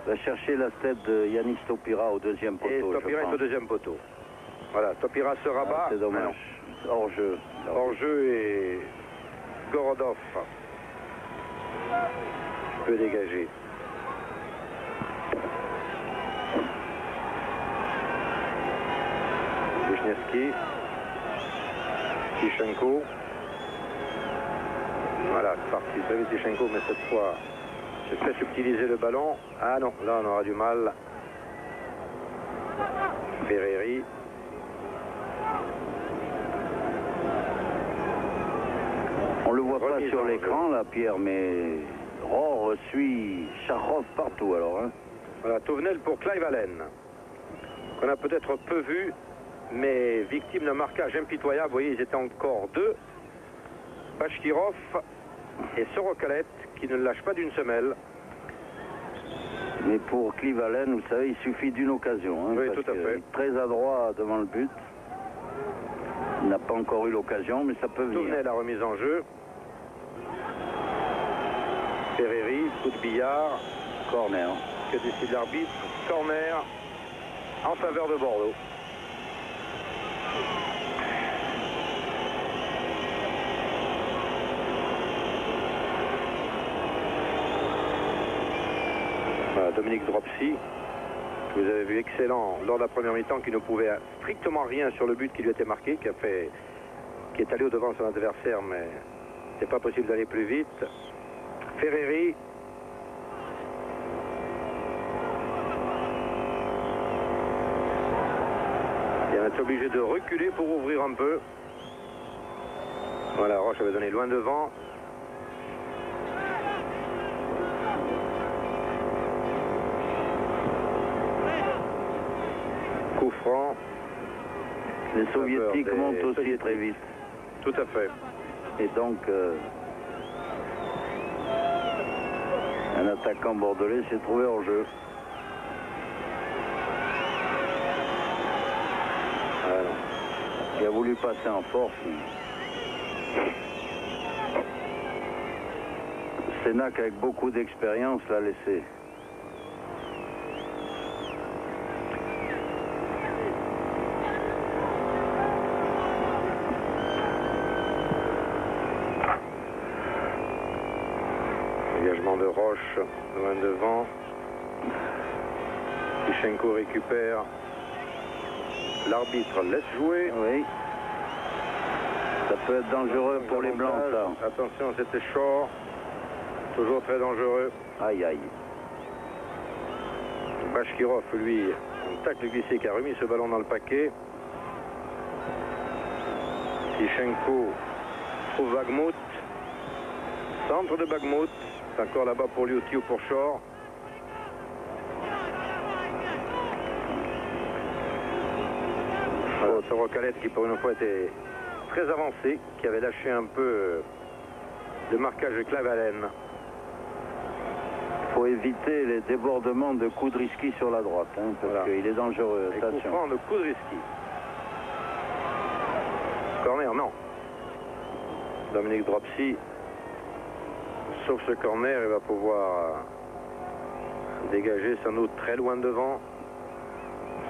Va chercher la tête de Yannick Stopira au deuxième poteau. Et Stopira est au deuxième poteau. Voilà, Stopira se rabat. C'est dommage. Hors jeu. Hors jeu et Gorodov peut dégager. Wisniewski, Tichenko. Voilà, c'est parti. Vous savez Tichenko, mais cette fois, j'ai fait subtiliser le ballon. Ah non, là on aura du mal. Ferreri. On le voit pas sur l'écran là, Pierre, mais Rohr suit Charkov partout alors. Hein. Voilà, Touvenel pour Clive Allen, qu'on a peut-être peu vu, mais victime d'un marquage impitoyable. Vous voyez, ils étaient encore deux. Bachkirov et Sorokalet qui ne lâchent pas d'une semelle. Mais pour Clive Allen, vous savez, il suffit d'une occasion. Hein, oui, parce tout à fait. Très adroit devant le but. Il n'a pas encore eu l'occasion, mais ça peut venir. Touvenel la remise en jeu. Ferreri, coup de billard. Corner. Que décide l'arbitre? Corner en faveur de Bordeaux. Voilà, Dominique Dropsy, que vous avez vu excellent lors de la première mi-temps, qui ne pouvait strictement rien sur le but qui lui était marqué, qui est allé au-devant de son adversaire, mais c'est pas possible d'aller plus vite. Ferreri. Il va être obligé de reculer pour ouvrir un peu. Voilà, Roche avait donné loin devant. Coup franc. Les soviétiques montent aussi très vite. Tout à fait. Et donc, un attaquant bordelais s'est trouvé hors jeu. Il a voulu passer en force. Sénac, avec beaucoup d'expérience, l'a laissé. Dégagement de Roche, loin devant. Tichenko récupère. L'arbitre laisse jouer. Oui. Ça peut être dangereux pour les Blancs, ça. Attention, c'était Shore. Toujours très dangereux. Aïe, aïe. Bachkirov, lui, un tacle glissé qui a remis ce ballon dans le paquet. Tichenko trouve Bagmout. Centre de Bagmout. C'est encore là-bas pour Liuti ou pour Shore. Sorokalet qui pour une fois était très avancé, qui avait lâché un peu le marquage de Clive Allen. faut éviter les débordements de Kudryski sur la droite, hein, parce Voilà. qu'il est dangereux. Et coup Attention. franc de Kudryski. Corner, non. Dominique Dropsy, sauf ce corner, il va pouvoir dégager sans doute très loin devant,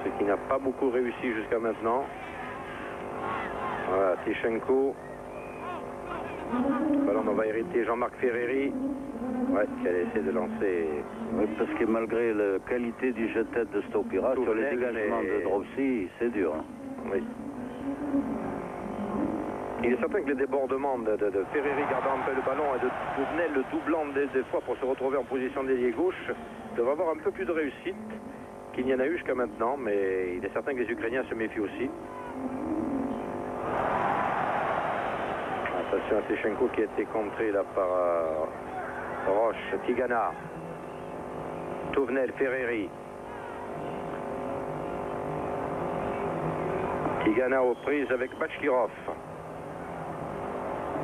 ce qui n'a pas beaucoup réussi jusqu'à maintenant. Voilà, Tichenko. Le ballon va hériter Jean-Marc Ferreri, ouais, qui a essayé de lancer. Oui, parce que malgré la qualité du jeu-tête de Stopira, sur les dégagements de Dropsy, c'est dur. Hein. Oui. Il est certain que les débordements de Ferreri gardant un peu le ballon et de Touvenel le doublant des fois pour se retrouver en position d'ailier gauche devraient avoir un peu plus de réussite qu'il n'y en a eu jusqu'à maintenant, mais il est certain que les Ukrainiens se méfient aussi. Attention à Tichenko qui a été contré là par Roche, Tigana, Touvenel, Ferreri. Tigana aux prises avec Bachkirov.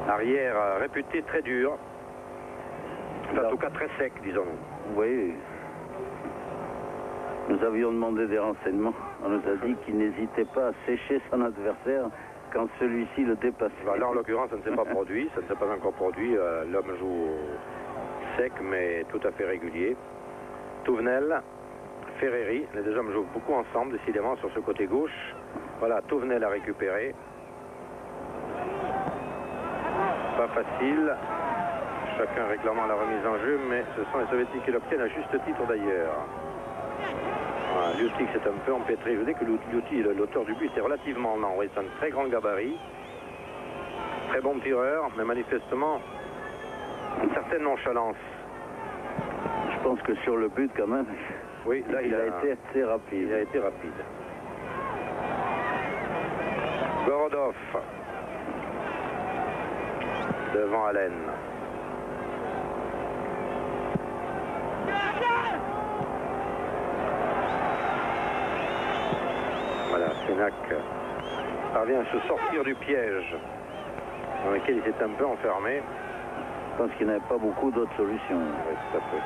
Arrière réputé très dur. Enfin, en tout cas très sec, disons-nous. Oui. Nous avions demandé des renseignements. On nous a dit qu'il n'hésitait pas à sécher son adversaire quand celui-ci le dépassait. Là, en l'occurrence, ça ne s'est pas produit. Ça ne s'est pas encore produit. L'homme joue sec, mais tout à fait régulier. Touvenel, Ferreri. Les deux hommes jouent beaucoup ensemble, décidément, sur ce côté gauche. Voilà, Touvenel a récupéré. Pas facile. Chacun réclamant la remise en jeu, mais ce sont les Soviétiques qui l'obtiennent à juste titre d'ailleurs. Voilà, Liutic s'est un peu empêtré. Je vous dis que Liutic, l'auteur du but, est relativement lent. Oui, c'est un très grand gabarit. Très bon tireur, mais manifestement une certaine nonchalance. Je pense que sur le but, quand même, Oui, là, il a été assez rapide. Il a été rapide. Gorodov. Devant Allen. Voilà, Sénac parvient à se sortir du piège dans lequel il s'est un peu enfermé. Je pense qu'il n'avait pas beaucoup d'autres solutions. Oui, tout à fait.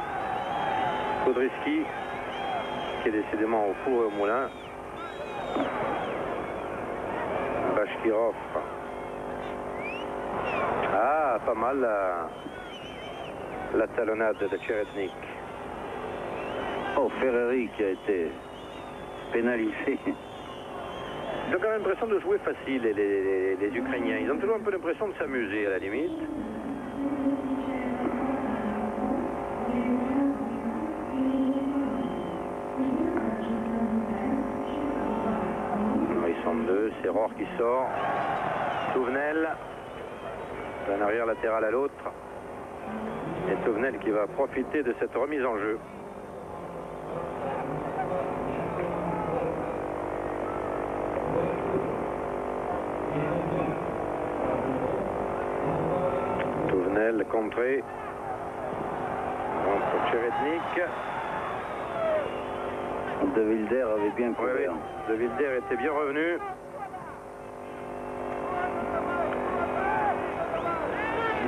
Kudryski, qui est décidément au four et au moulin. Bachkirov. Ah, pas mal la talonnade de Tcheretnik. Oh, Ferreri qui a été pénalisé. Ils ont quand même l'impression de jouer facile, les Ukrainiens. Ils ont toujours un peu l'impression de s'amuser, à la limite. Ils sont deux, c'est Rohr qui sort. Touvenel, d'un arrière latéral à l'autre. Et Touvenel qui va profiter de cette remise en jeu. Touvenel contré. Pour Tcheretnik. De Wilder avait bien Oui, couvert. oui. De Wilder était bien revenu.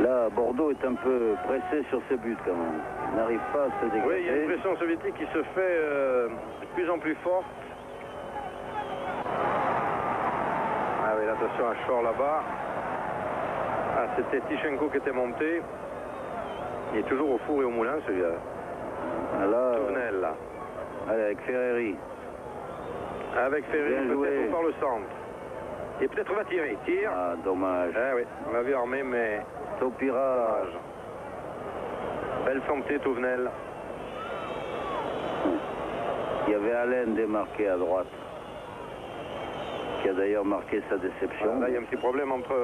Là, Bordeaux est un peu pressé sur ses buts quand même. Il n'arrive pas à se dégager. Oui, il y a une pression soviétique qui se fait de plus en plus forte. Ah oui, attention à Shore là-bas. Ah, c'était Tichenko qui était monté. Il est toujours au four et au moulin, celui-là. Là, Touvenel, là. allez, avec Ferreri. Avec Ferreri, Bien joué. peut-être par le centre. Et peut-être va tirer. Tire. Ah, dommage. Ah oui, on l'a vu armé, mais Stopira. belle santé, Touvenel. Il y avait Allen démarqué à droite. Qui a d'ailleurs marqué sa déception. Voilà, là, il y a un petit problème entre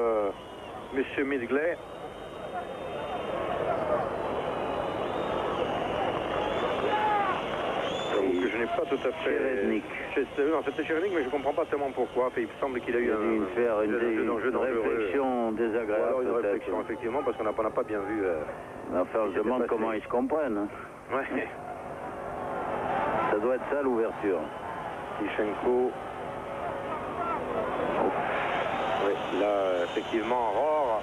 M. Midgley. Que je n'ai pas tout à fait... Tcheretnik. Non, c'était Tcheretnik, mais je ne comprends pas tellement pourquoi. Enfin, il me semble qu'il a eu Il a dû faire une réflexion Ou désagréable. alors une peut-être. réflexion, effectivement, parce qu'on n'a pas bien vu. Enfin, on se demande passé. comment ils se comprennent. Hein. Ouais. Ça doit être ça l'ouverture. Tichenko. Oui, là, effectivement, Rohr,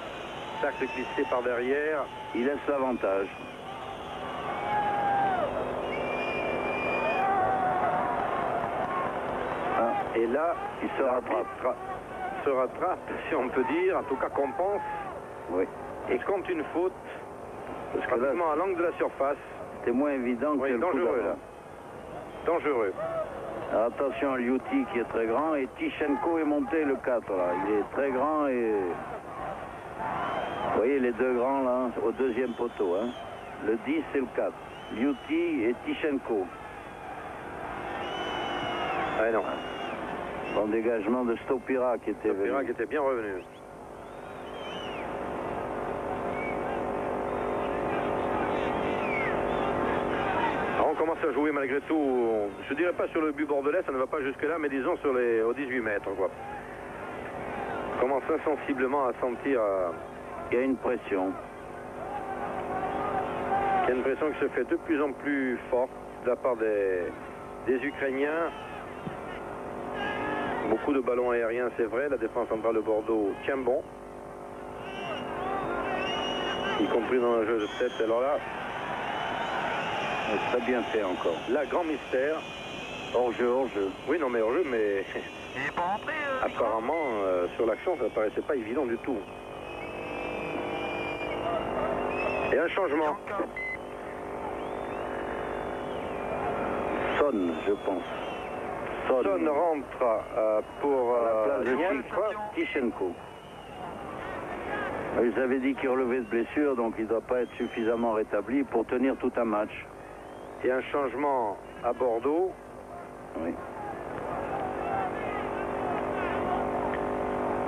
tacle glissé par derrière. Il laisse l'avantage. Et là, Il se rattrape. se rattrape, si on peut dire, en tout cas compense, Oui. et compte une faute, Parce que là, pratiquement à l'angle de la surface. c'était moins évident Oui, que le coup dangereux d'avant. là. Dangereux. Alors, attention à Liuti qui est très grand et Tichenko est monté le 4 là. Il est très grand et... Vous voyez les deux grands là, au deuxième poteau. Hein. Le 10 et le 4. Liuti et Tichenko. Ah non, Bon dégagement de Stopira qui était Stopira venu. qui était bien revenu. Alors on commence à jouer malgré tout, je dirais pas sur le but bordelais, ça ne va pas jusque là, mais disons sur aux 18 mètres. Quoi. On commence insensiblement à sentir Il y a une pression. qu'il y a une pression qui se fait de plus en plus forte de la part des Ukrainiens. Beaucoup de ballons aériens, c'est vrai. La défense centrale de Bordeaux tient bon. Y compris dans le jeu de tête. Alors là, Très bien fait encore. là, grand mystère. Hors-jeu, hors-jeu. Oui, non, mais hors jeu, mais apparemment, sur l'action, ça ne paraissait pas évident du tout. Et un changement. Sonne, je pense. Son rentre pour À la place de Nièvre. Tichenko. Ils avaient dit qu'il relevait de blessure, donc il ne doit pas être suffisamment rétabli pour tenir tout un match. Et un changement à Bordeaux. Oui.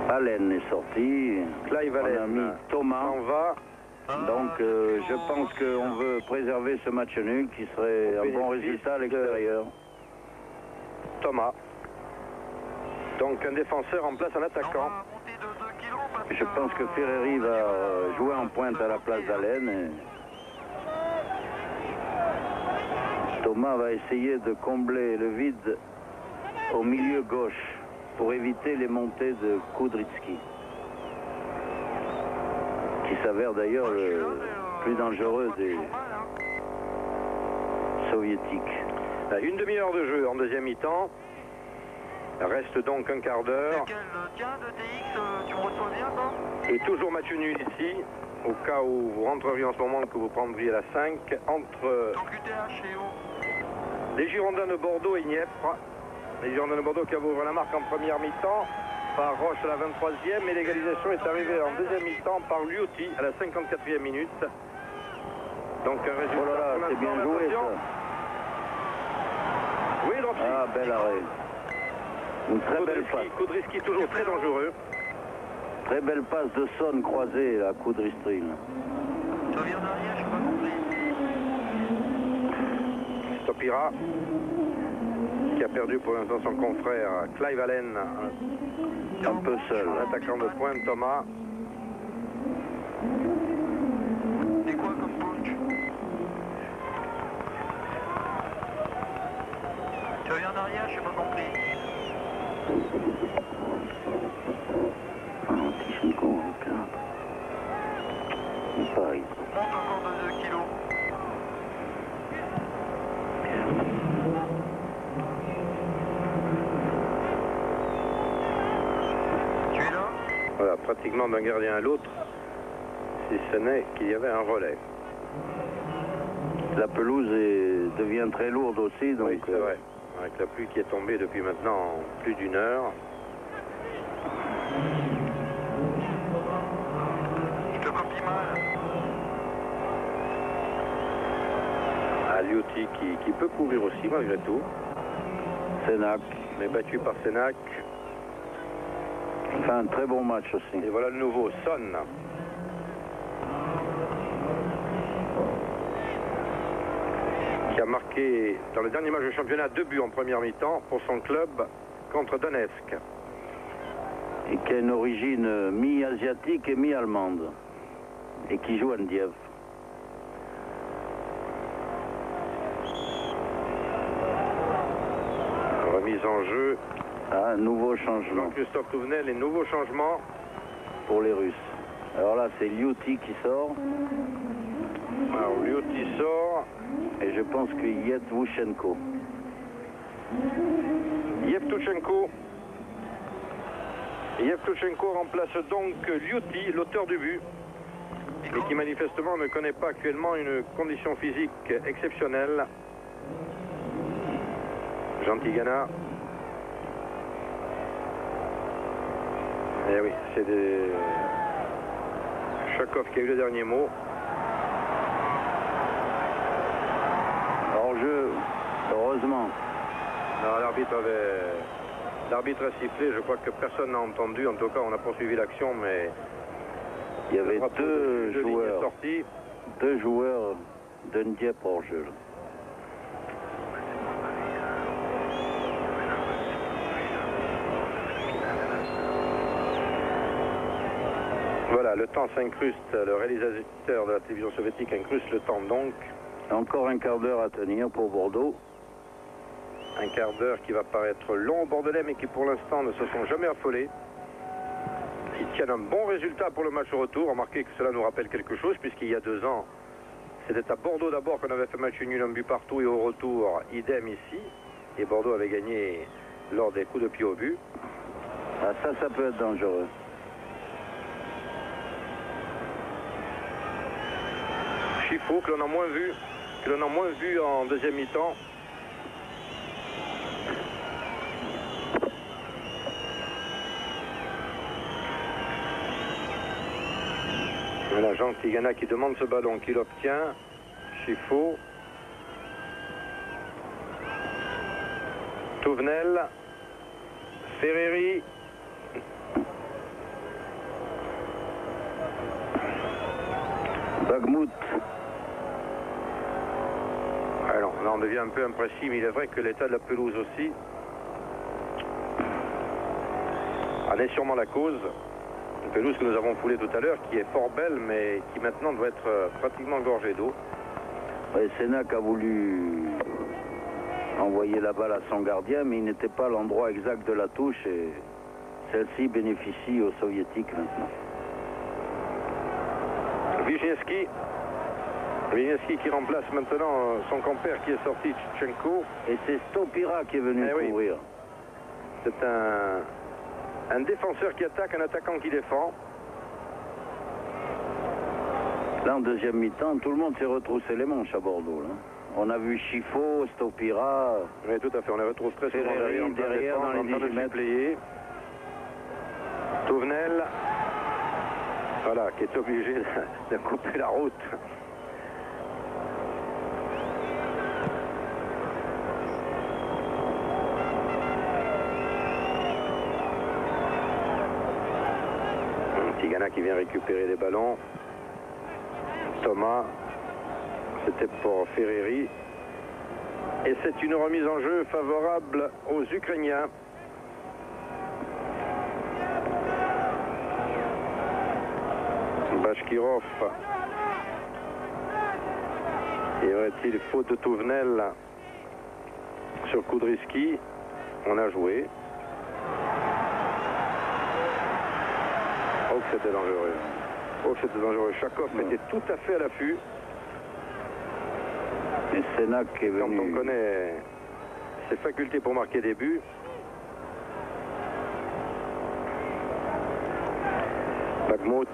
Allen est sorti. Clive On a Allen mis Thomas. en va. Donc je pense qu'on veut préserver ce match nul qui serait Au un bon bénéfice résultat à l'extérieur. Thomas. Donc un défenseur en place un attaquant. Je pense que Ferreri va jouer en pointe à la place d'Allen. Et Thomas va essayer de combler le vide au milieu gauche pour éviter les montées de Kudrytski, qui s'avère d'ailleurs le plus dangereux des soviétiques. Une demi-heure de jeu en deuxième mi-temps. Reste donc un quart d'heure. Et toujours match nul ici. Au cas où vous rentreriez en ce moment, que vous prendriez la 5. Entre les Girondins de Bordeaux et Nièvre. Les Girondins de Bordeaux qui avaient ouvert la marque en première mi-temps par Roche à la 23e. Et l'égalisation est arrivée en deuxième mi-temps par Liuti à la 54e minute. Donc un résultat. Oh là là, pour c'est bien l'instant, joué attention. ça. Oui, Dropsy. Ah, bel arrêt. Une très belle passe. Kudrytski toujours très dangereux. Très belle passe de Son croisée à Kudrytski. Stopira qui a perdu pour l'instant son confrère Clive Allen, Un peu seul. attaquant de pointe. Thomas. C'est quoi comme punch? Tu reviens en arrière, je n'ai pas compris. Ah, Tichenko, le 4. C'est pareil. Monte encore de 2 kilos. Tu es là? Voilà, pratiquement d'un gardien à l'autre, si ce n'est qu'il y avait un relais. La pelouse devient très lourde aussi, donc Oui, c'est vrai. Avec la pluie qui est tombée depuis maintenant plus d'une heure. Je te copie mal. Liuti qui peut courir aussi malgré tout, Sénac mais battu par Sénac. fait un très bon match aussi. Et voilà le nouveau, Son. Qui a marqué dans le dernier match du championnat 2 buts en première mi-temps pour son club contre Donetsk. Et qui a une origine mi-asiatique et mi-allemande. Et qui joue à Ndiev. Remise en jeu. Ah, un nouveau changement Jean-Christophe Touvenel et nouveau changement. pour les Russes. Alors là, c'est Liuti qui sort. Alors Liuti sort. Et je pense que Yetvushenko. Yevtushenko. Yevtushenko remplace donc Liuti, l'auteur du but, mais qui manifestement ne connaît pas actuellement une condition physique exceptionnelle. Jean Tigana. Eh oui, c'est Chakov qui a eu le dernier mot. Hors-jeu, heureusement. Non, l'arbitre a sifflé, je crois que personne n'a entendu. En tout cas, on a poursuivi l'action, mais Il y avait deux joueurs de Dieppe hors-jeu. Voilà, le temps s'incruste, le réalisateur de la télévision soviétique incruste le temps donc. Encore un quart d'heure à tenir pour Bordeaux. Un quart d'heure qui va paraître long aux Bordelais, mais qui pour l'instant ne se sont jamais affolés. Ils tiennent un bon résultat pour le match retour. Remarquez que cela nous rappelle quelque chose, puisqu'il y a 2 ans, c'était à Bordeaux d'abord qu'on avait fait match nul, un but partout, et au retour, idem ici. Et Bordeaux avait gagné lors des coups de pied au but. Ah, ça peut être dangereux. Chifo, que l'on a moins vu en deuxième mi-temps. Voilà, Jean Tigana qui demande ce ballon, qui l'obtient. Chifo. Touvenel. Ferreri. Bagmout. Alors, là on devient un peu imprécis, mais il est vrai que l'état de la pelouse aussi en est sûrement la cause. Une pelouse que nous avons foulée tout à l'heure, qui est fort belle, mais qui maintenant doit être pratiquement gorgée d'eau. Ouais, Sénac a voulu envoyer la balle à son gardien, mais il n'était pas à l'endroit exact de la touche, et celle-ci bénéficie aux Soviétiques maintenant. Wisniewski qui remplace maintenant son compère qui est sorti, Tchenko. Et c'est Stopira qui est venu couvrir. C'est un défenseur qui attaque, un attaquant qui défend. Là, en deuxième mi-temps, tout le monde s'est retroussé les manches à Bordeaux. Là. On a vu Chifo, Stopira. Oui, tout à fait. On les retrouve très souvent derrière dans les 18 mètres. Touvenel, voilà, qui est obligé de couper la route. Tigana qui vient récupérer les ballons. Thomas, c'était pour Ferreri. Et c'est une remise en jeu favorable aux Ukrainiens. Bashkirov. Y aurait-il faute de Touvenel sur Kudryski? On a joué. Oh, que c'était dangereux. Oh, c'était dangereux. Chakov était tout à fait à l'affût. Et Sénac est venu. Quand on connaît ses facultés pour marquer des buts. Bagmout.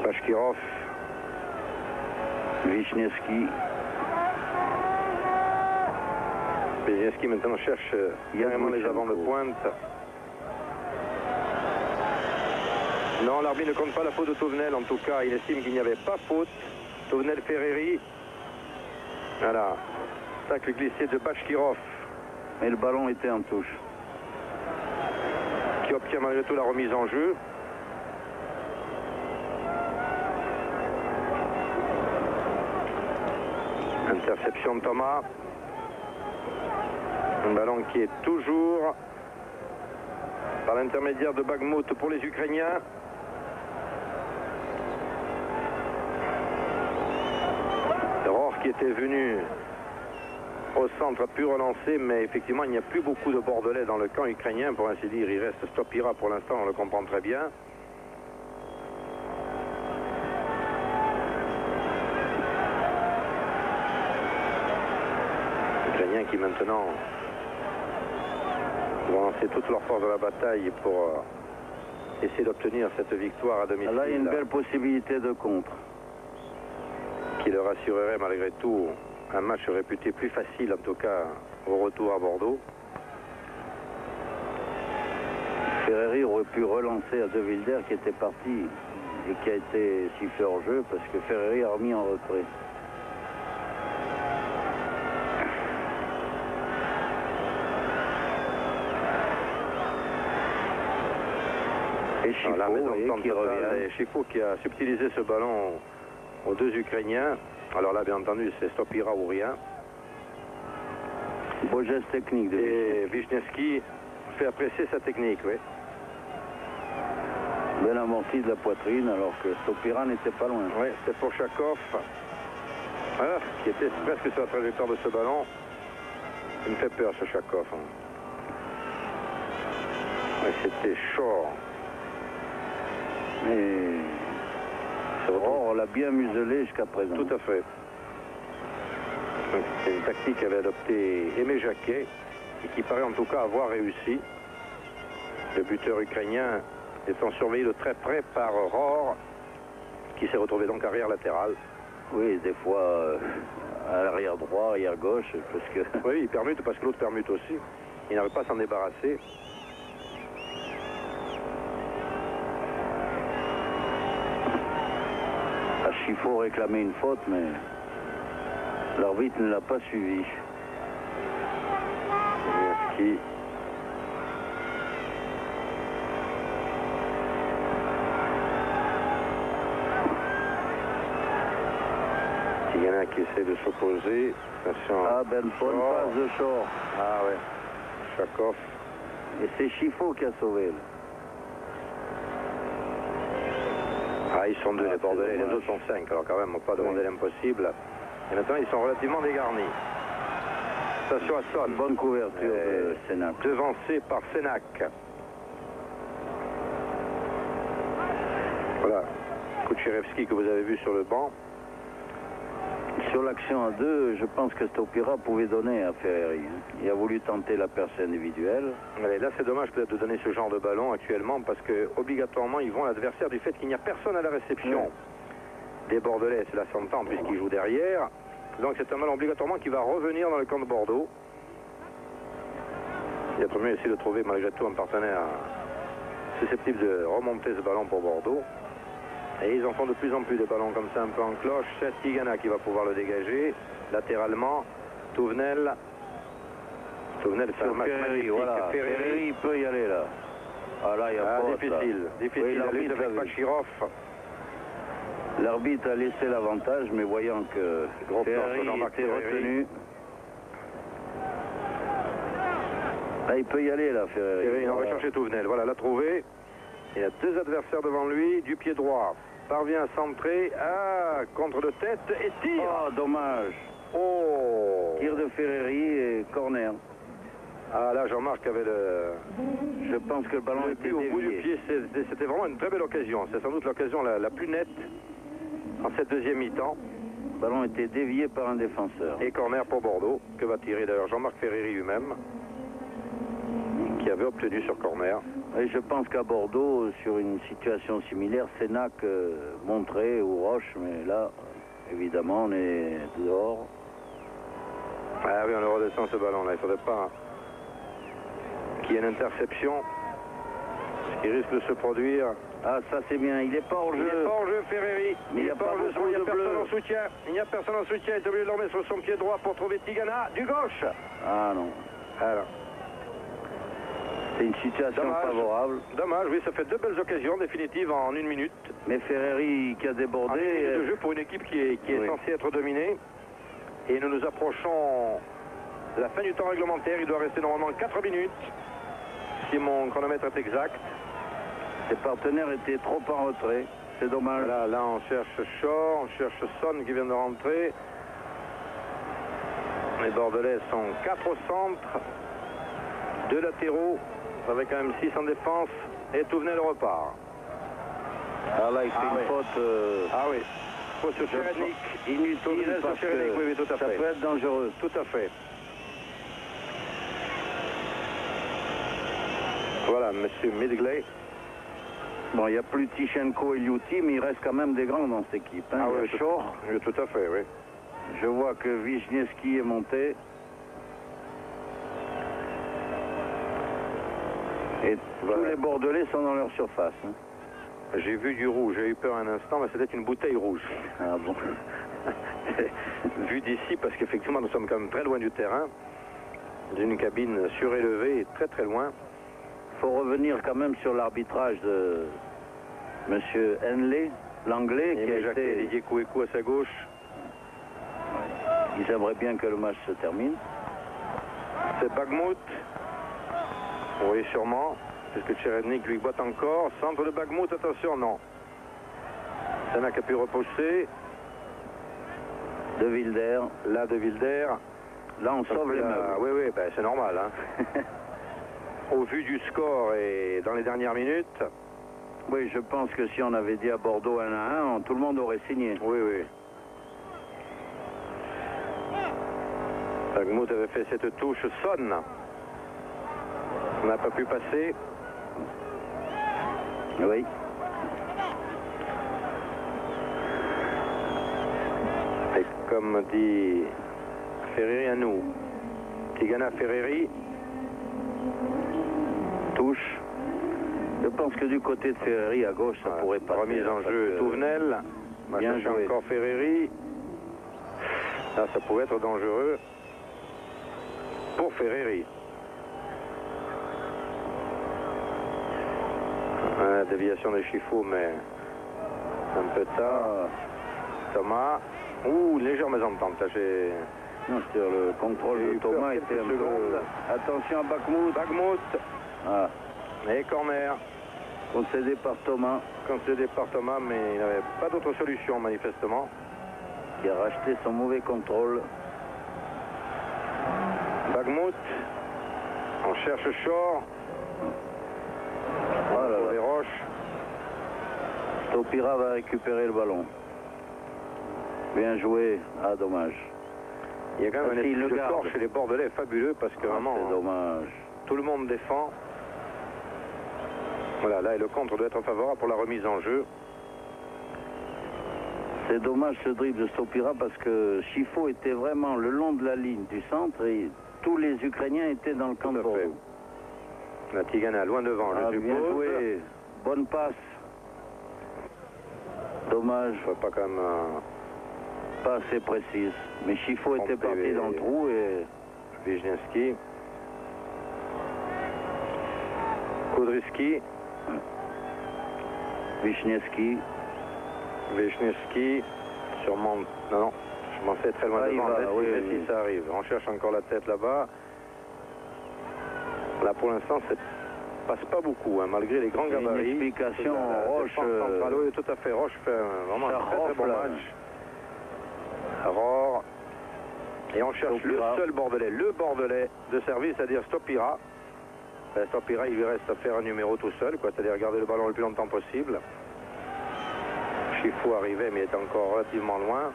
Bashkirov. Wisniewski. Wisniewski maintenant cherche carrément les avants de pointe. Non, l'arbitre ne compte pas la faute de Touvenel. En tout cas, il estime qu'il n'y avait pas faute. Touvenel Ferreri. Voilà. Tacle glissé de Bashkirov. Mais le ballon était en touche. Qui obtient malgré tout la remise en jeu. Interception de Thomas. Un ballon qui est toujours par l'intermédiaire de Bagmout pour les Ukrainiens. Rohr qui était venu au centre a pu relancer, mais effectivement il n'y a plus beaucoup de Bordelais dans le camp ukrainien, pour ainsi dire. Il reste Stopira pour l'instant, on le comprend très bien. Ukrainien qui maintenant lancé toute leur force dans la bataille pour essayer d'obtenir cette victoire à domicile. Là, il y a une belle possibilité de contre. Qui leur assurerait malgré tout un match réputé plus facile, en tout cas au retour à Bordeaux. Ferreri aurait pu relancer à De Wilder qui était parti et qui a été sifflé hors jeu parce que Ferreri a remis en retrait. Et Chifo, qui revient. Et Chifo qui a subtilisé ce ballon aux deux Ukrainiens. Alors là, bien entendu, c'est Stopira ou rien. Beau geste technique de Et Wisniewski fait apprécier sa technique, oui. Belle amortie de la poitrine alors que Stopira n'était pas loin. Oui, c'est pour Chakov. Voilà, qui était presque sur la trajectoire de ce ballon. Il me fait peur, ce Chakov. Ouais, c'était chaud. Mais on l'a bien muselé jusqu'à présent. Tout à fait. C'est une tactique qu'avait adoptée Aimé Jacquet et qui paraît en tout cas avoir réussi. Le buteur ukrainien étant surveillé de très près par Rohr, qui s'est retrouvé donc arrière latéral. Oui, des fois à l'arrière droit, arrière gauche, parce que... Oui, il permute parce que l'autre permute aussi. Il n'arrive pas à s'en débarrasser. Chifo réclamait une faute, mais l'arbitre ne l'a pas suivi. Wisniewski. Tigana qui essaie de s'opposer. Attention. Ah, bonne passe de Shore. Ah ouais. Chakov. Et c'est Chifo qui a sauvé. Là. Ah, ils sont deux, les Bordelais, les autres sont 5, alors quand même, on ne va pas demander l'impossible. Et maintenant, ils sont relativement dégarnis. Attention à Son. Bonne couverture de Sénac. Devancé par Sénac. Voilà, Kucherevski que vous avez vu sur le banc. Sur l'action à 2, je pense que Stopira pouvait donner à Ferreri. Il a voulu tenter la percée individuelle. Allez, là, c'est dommage peut-être de donner ce genre de ballon actuellement parce que obligatoirement, ils vont à l'adversaire du fait qu'il n'y a personne à la réception des Bordelais. Cela s'entend puisqu'ils jouent derrière. Donc c'est un ballon obligatoirement qui va revenir dans le camp de Bordeaux. Il a premier essayé de trouver malgré tout un partenaire susceptible de remonter ce ballon pour Bordeaux. Et ils en font de plus en plus des ballons comme ça un peu en cloche. C'est Tigana qui va pouvoir le dégager latéralement. Touvenel fait un match magnifique. Voilà. Ferreri peut y aller là. Ah là, il y a pas difficile. Oui, la lutte avec Bachirov. L'arbitre a laissé l'avantage, mais voyant que Ferreri était retenu. Là, il peut y aller là, Ferreri. On va chercher Touvenel. Voilà, l'a trouvé. Il y a deux adversaires devant lui, du pied droit. Parvient à centrer. Ah, contre de tête et tire. Oh, dommage. Oh. Tir de Ferreri et corner. Ah, là, Jean-Marc avait le... Je pense que le ballon était au bout du dévié. pied. C'était vraiment une très belle occasion. C'est sans doute l'occasion la plus nette en cette deuxième mi-temps. Le ballon était dévié par un défenseur. Et corner pour Bordeaux, que va tirer d'ailleurs Jean-Marc Ferreri lui-même, qui avait obtenu sur corner. Et je pense qu'à Bordeaux, sur une situation similaire, Sénac montrait ou Roche, mais là, évidemment, on est dehors. Ah oui, on le redescend ce ballon là. Il ne faudrait pas qu'il y ait une interception. Ce qui risque de se produire. Ah, ça c'est bien. Il n'est pas hors jeu. Il n'est pas hors jeu, Ferreri. Mais il n'y a pas beaucoup de personne en soutien. Il n'y a personne en soutien. Il est obligé de le remettre sur son pied droit pour trouver Tigana du gauche. Ah non. Alors. C'est une situation favorable. Dommage, oui, ça fait deux belles occasions définitives en 1 minute. Mais Ferreri qui a débordé. De jeu pour une équipe qui est censée être dominée. Et nous nous approchons de la fin du temps réglementaire. Il doit rester normalement 4 minutes, si mon chronomètre est exact. Ses partenaires étaient trop en retrait. C'est dommage. Là, on cherche Shaw, on cherche Son qui vient de rentrer. Les Bordelais sont 4 au centre, 2 latéraux, avec quand même 6 en défense, et Touvenel repart. Alors là, il fait une faute. Ah oui, faute sur Cherenik. Inutile parce que oui, tout à ça fait. peut être dangereux. Tout à fait. Voilà, monsieur Midgley. Bon, il n'y a plus Tichenko et Liuti, mais il reste quand même des grands dans cette équipe. Hein. Ah Il y a oui, Shaw. oui, tout à fait, oui. Je vois que Wisniewski est monté. Et Voilà. tous les Bordelais sont dans leur surface. Hein. J'ai vu du rouge, j'ai eu peur un instant, mais c'était une bouteille rouge. Ah bon. Vu d'ici, parce qu'effectivement, nous sommes quand même très loin du terrain, d'une cabine surélevée et très très loin. Il faut revenir quand même sur l'arbitrage de M. Henley, l'anglais, qui a Jacquet et été... Didier Kouékou à sa gauche. Ils aimeraient bien que le match se termine. C'est Bagmout. Oui, sûrement. Puisque Tcherednik lui botte encore. Centre de Bagmout, attention, non. Sana qui a pu repousser. De Wilder. Là, de Wilder. Là, on sauve les meubles. Oui, oui, ben, c'est normal. Hein. Au vu du score et dans les dernières minutes. Oui, je pense que si on avait dit à Bordeaux 1-1, tout le monde aurait signé. Oui, oui. Bagmout avait fait cette touche sonne. On n'a pas pu passer. Oui. Et comme dit Ferreri à nous, Tigana Ferreri. Touche. Je pense que du côté de Ferreri, à gauche, ça pourrait passer. Remise en jeu Touvenel. Bien joué. Encore Ferreri. Là, ça pouvait être dangereux pour Ferreri. Déviation de Chifou, mais un peu tard. Thomas. Ouh, légère mésentente. Là, j'ai... Non, sur le contrôle de Thomas était un peu... Attention à Bakhmout. Bagmout. Ah, Et corner. concédé par Thomas, Concédé par Thomas, mais il n'avait pas d'autre solution, manifestement. qui a racheté son mauvais contrôle. Bagmout. On cherche Shore. Oh là Sur là. les roches. Stopira va récupérer le ballon. Bien joué. Ah, dommage. Il y a quand même Ah, un si, esprit le de garde. corps chez les Bordelais fabuleux parce que vraiment, C'est dommage. tout le monde défend. Voilà, là, et le contre doit être favorable pour la remise en jeu. C'est dommage ce dribble de Stopira parce que Chifo était vraiment le long de la ligne du centre et tous les Ukrainiens étaient dans le camp de Tout à fait. Bordeaux. La Tigana loin devant, Ah, je bien suppose. joué. Bonne passe. Dommage, Je vois pas quand même... pas assez précise. Mais Chifo était Trompé, parti dans le trou et Wisniewski. Kudryski. Wisniewski. Wisniewski. Sûrement... Non, non. Je m'en fais très loin Ah, il devant. va, Messi, oui, Messi, oui. ça arrive. On cherche encore la tête là-bas. Là, pour l'instant, ça passe pas beaucoup, hein, malgré les grands Il y a une gabarits. explication, La Roche, défense centrale, oui, tout à fait. Roche fait vraiment ça un très, très rofle, bon là. match. Rohr. Et on cherche Stopira. le seul Bordelais, le Bordelais de service, c'est-à-dire Stopira. Ben, Stopira, il lui reste à faire un numéro tout seul, quoi, c'est-à-dire garder le ballon le plus longtemps possible. Chifou arrivait, mais il était encore relativement loin.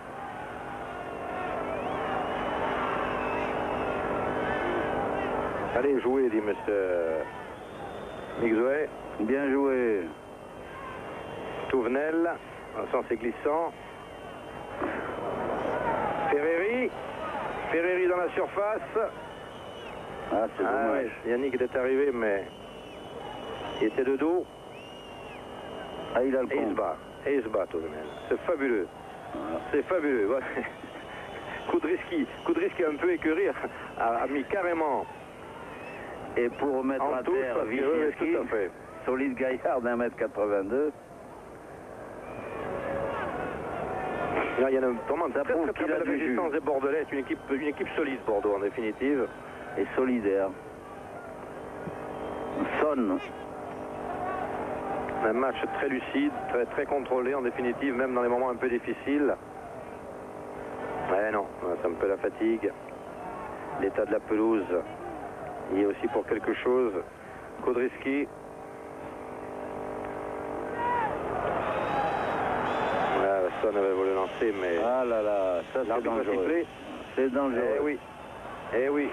Allez jouer, dit monsieur Mixouet. bien joué. Touvenel, un sens glissant. Ferreri. Ferreri dans la surface. Ah, c'est Ah, dommage. oui, Yannick était arrivé, mais il était de dos. Ah, il a le Et il se compte. bat. Et il se bat, Touvenel. C'est fabuleux. C'est fabuleux. Ouais. Kudryski un peu écœuré, a mis carrément Et pour mettre en à touche. terre parce que- oui, Wisniewski, tout à fait. solide gaillard d'1m82. Là, il y a vraiment une Ça très, prouve très, très qu'il a belle du jus. résistance des Bordelais. C'est une équipe solide, Bordeaux, en définitive. Et solidaire. Sonne. Un match très lucide, très, très contrôlé, en définitive, même dans les moments un peu difficiles. Ouais, non, c'est un peu la fatigue. L'état de la pelouse y est aussi pour quelque chose. Kudryski. Ouais, Son avait voulu lancer, mais Ah là là, ça c'est l'arbitre a dangereux. sifflé. C'est dangereux. Eh oui, eh oui.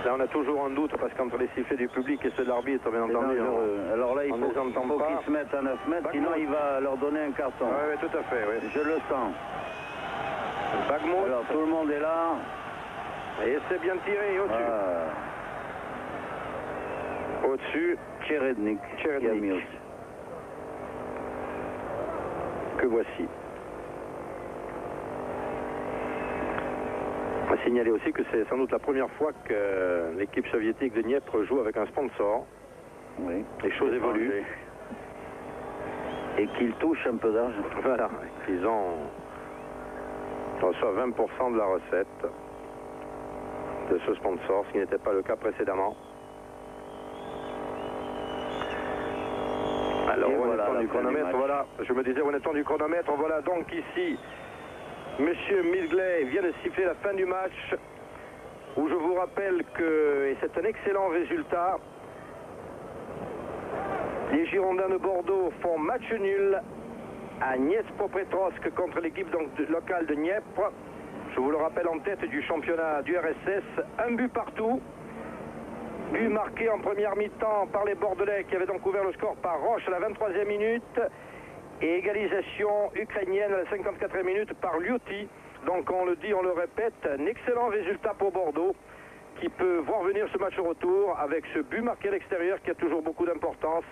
Là, on a toujours un doute parce qu'entre les sifflets du public et ceux de l'arbitre, bien C'est entendu, dangereux. Alors là, il on faut, les entend faut pas. qu'ils se mettent à 9 mètres, Backmouth. sinon il va leur donner un carton. Oui, tout à fait, oui. Je le sens. Backmouth. Alors tout le monde est là. Et c'est bien tiré au-dessus. Au-dessus, Tcherednik. Tcherednik. Que voici. On va signaler aussi que c'est sans doute la première fois que l'équipe soviétique de Dniepr joue avec un sponsor. Oui. Les choses évoluent. Et qu'ils touchent un peu d'argent. Voilà, ils reçoivent 20% de la recette de ce sponsor, ce qui n'était pas le cas précédemment. Alors, et où voilà, est-on la du fin du chronomètre? match. Voilà, je me disais, où est-on du chronomètre? Voilà donc ici, Monsieur Midgley vient de siffler la fin du match, où je vous rappelle que, et c'est un excellent résultat, les Girondins de Bordeaux font match nul à Dniepropetrovsk contre l'équipe locale de Dniepr. Je vous le rappelle, en tête du championnat du RSS, un but partout. But marqué en première mi-temps par les Bordelais qui avaient donc ouvert le score par Roche à la 23e minute. Et égalisation ukrainienne à la 54e minute par Liuti. Donc on le dit, on le répète, un excellent résultat pour Bordeaux qui peut voir venir ce match au retour avec ce but marqué à l'extérieur qui a toujours beaucoup d'importance,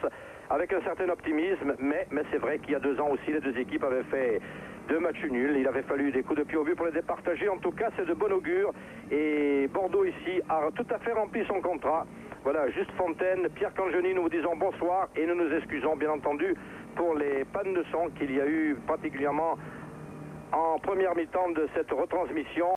avec un certain optimisme. Mais c'est vrai qu'il y a 2 ans aussi, les deux équipes avaient fait 2 matchs nuls. Il avait fallu des coups de pied au but pour les départager. En tout cas, c'est de bon augure. Et Bordeaux ici a tout à fait rempli son contrat. Voilà, Juste Fontaine, Pierre Canjoni, nous vous disons bonsoir et nous nous excusons bien entendu pour les pannes de son qu'il y a eu particulièrement en première mi-temps de cette retransmission.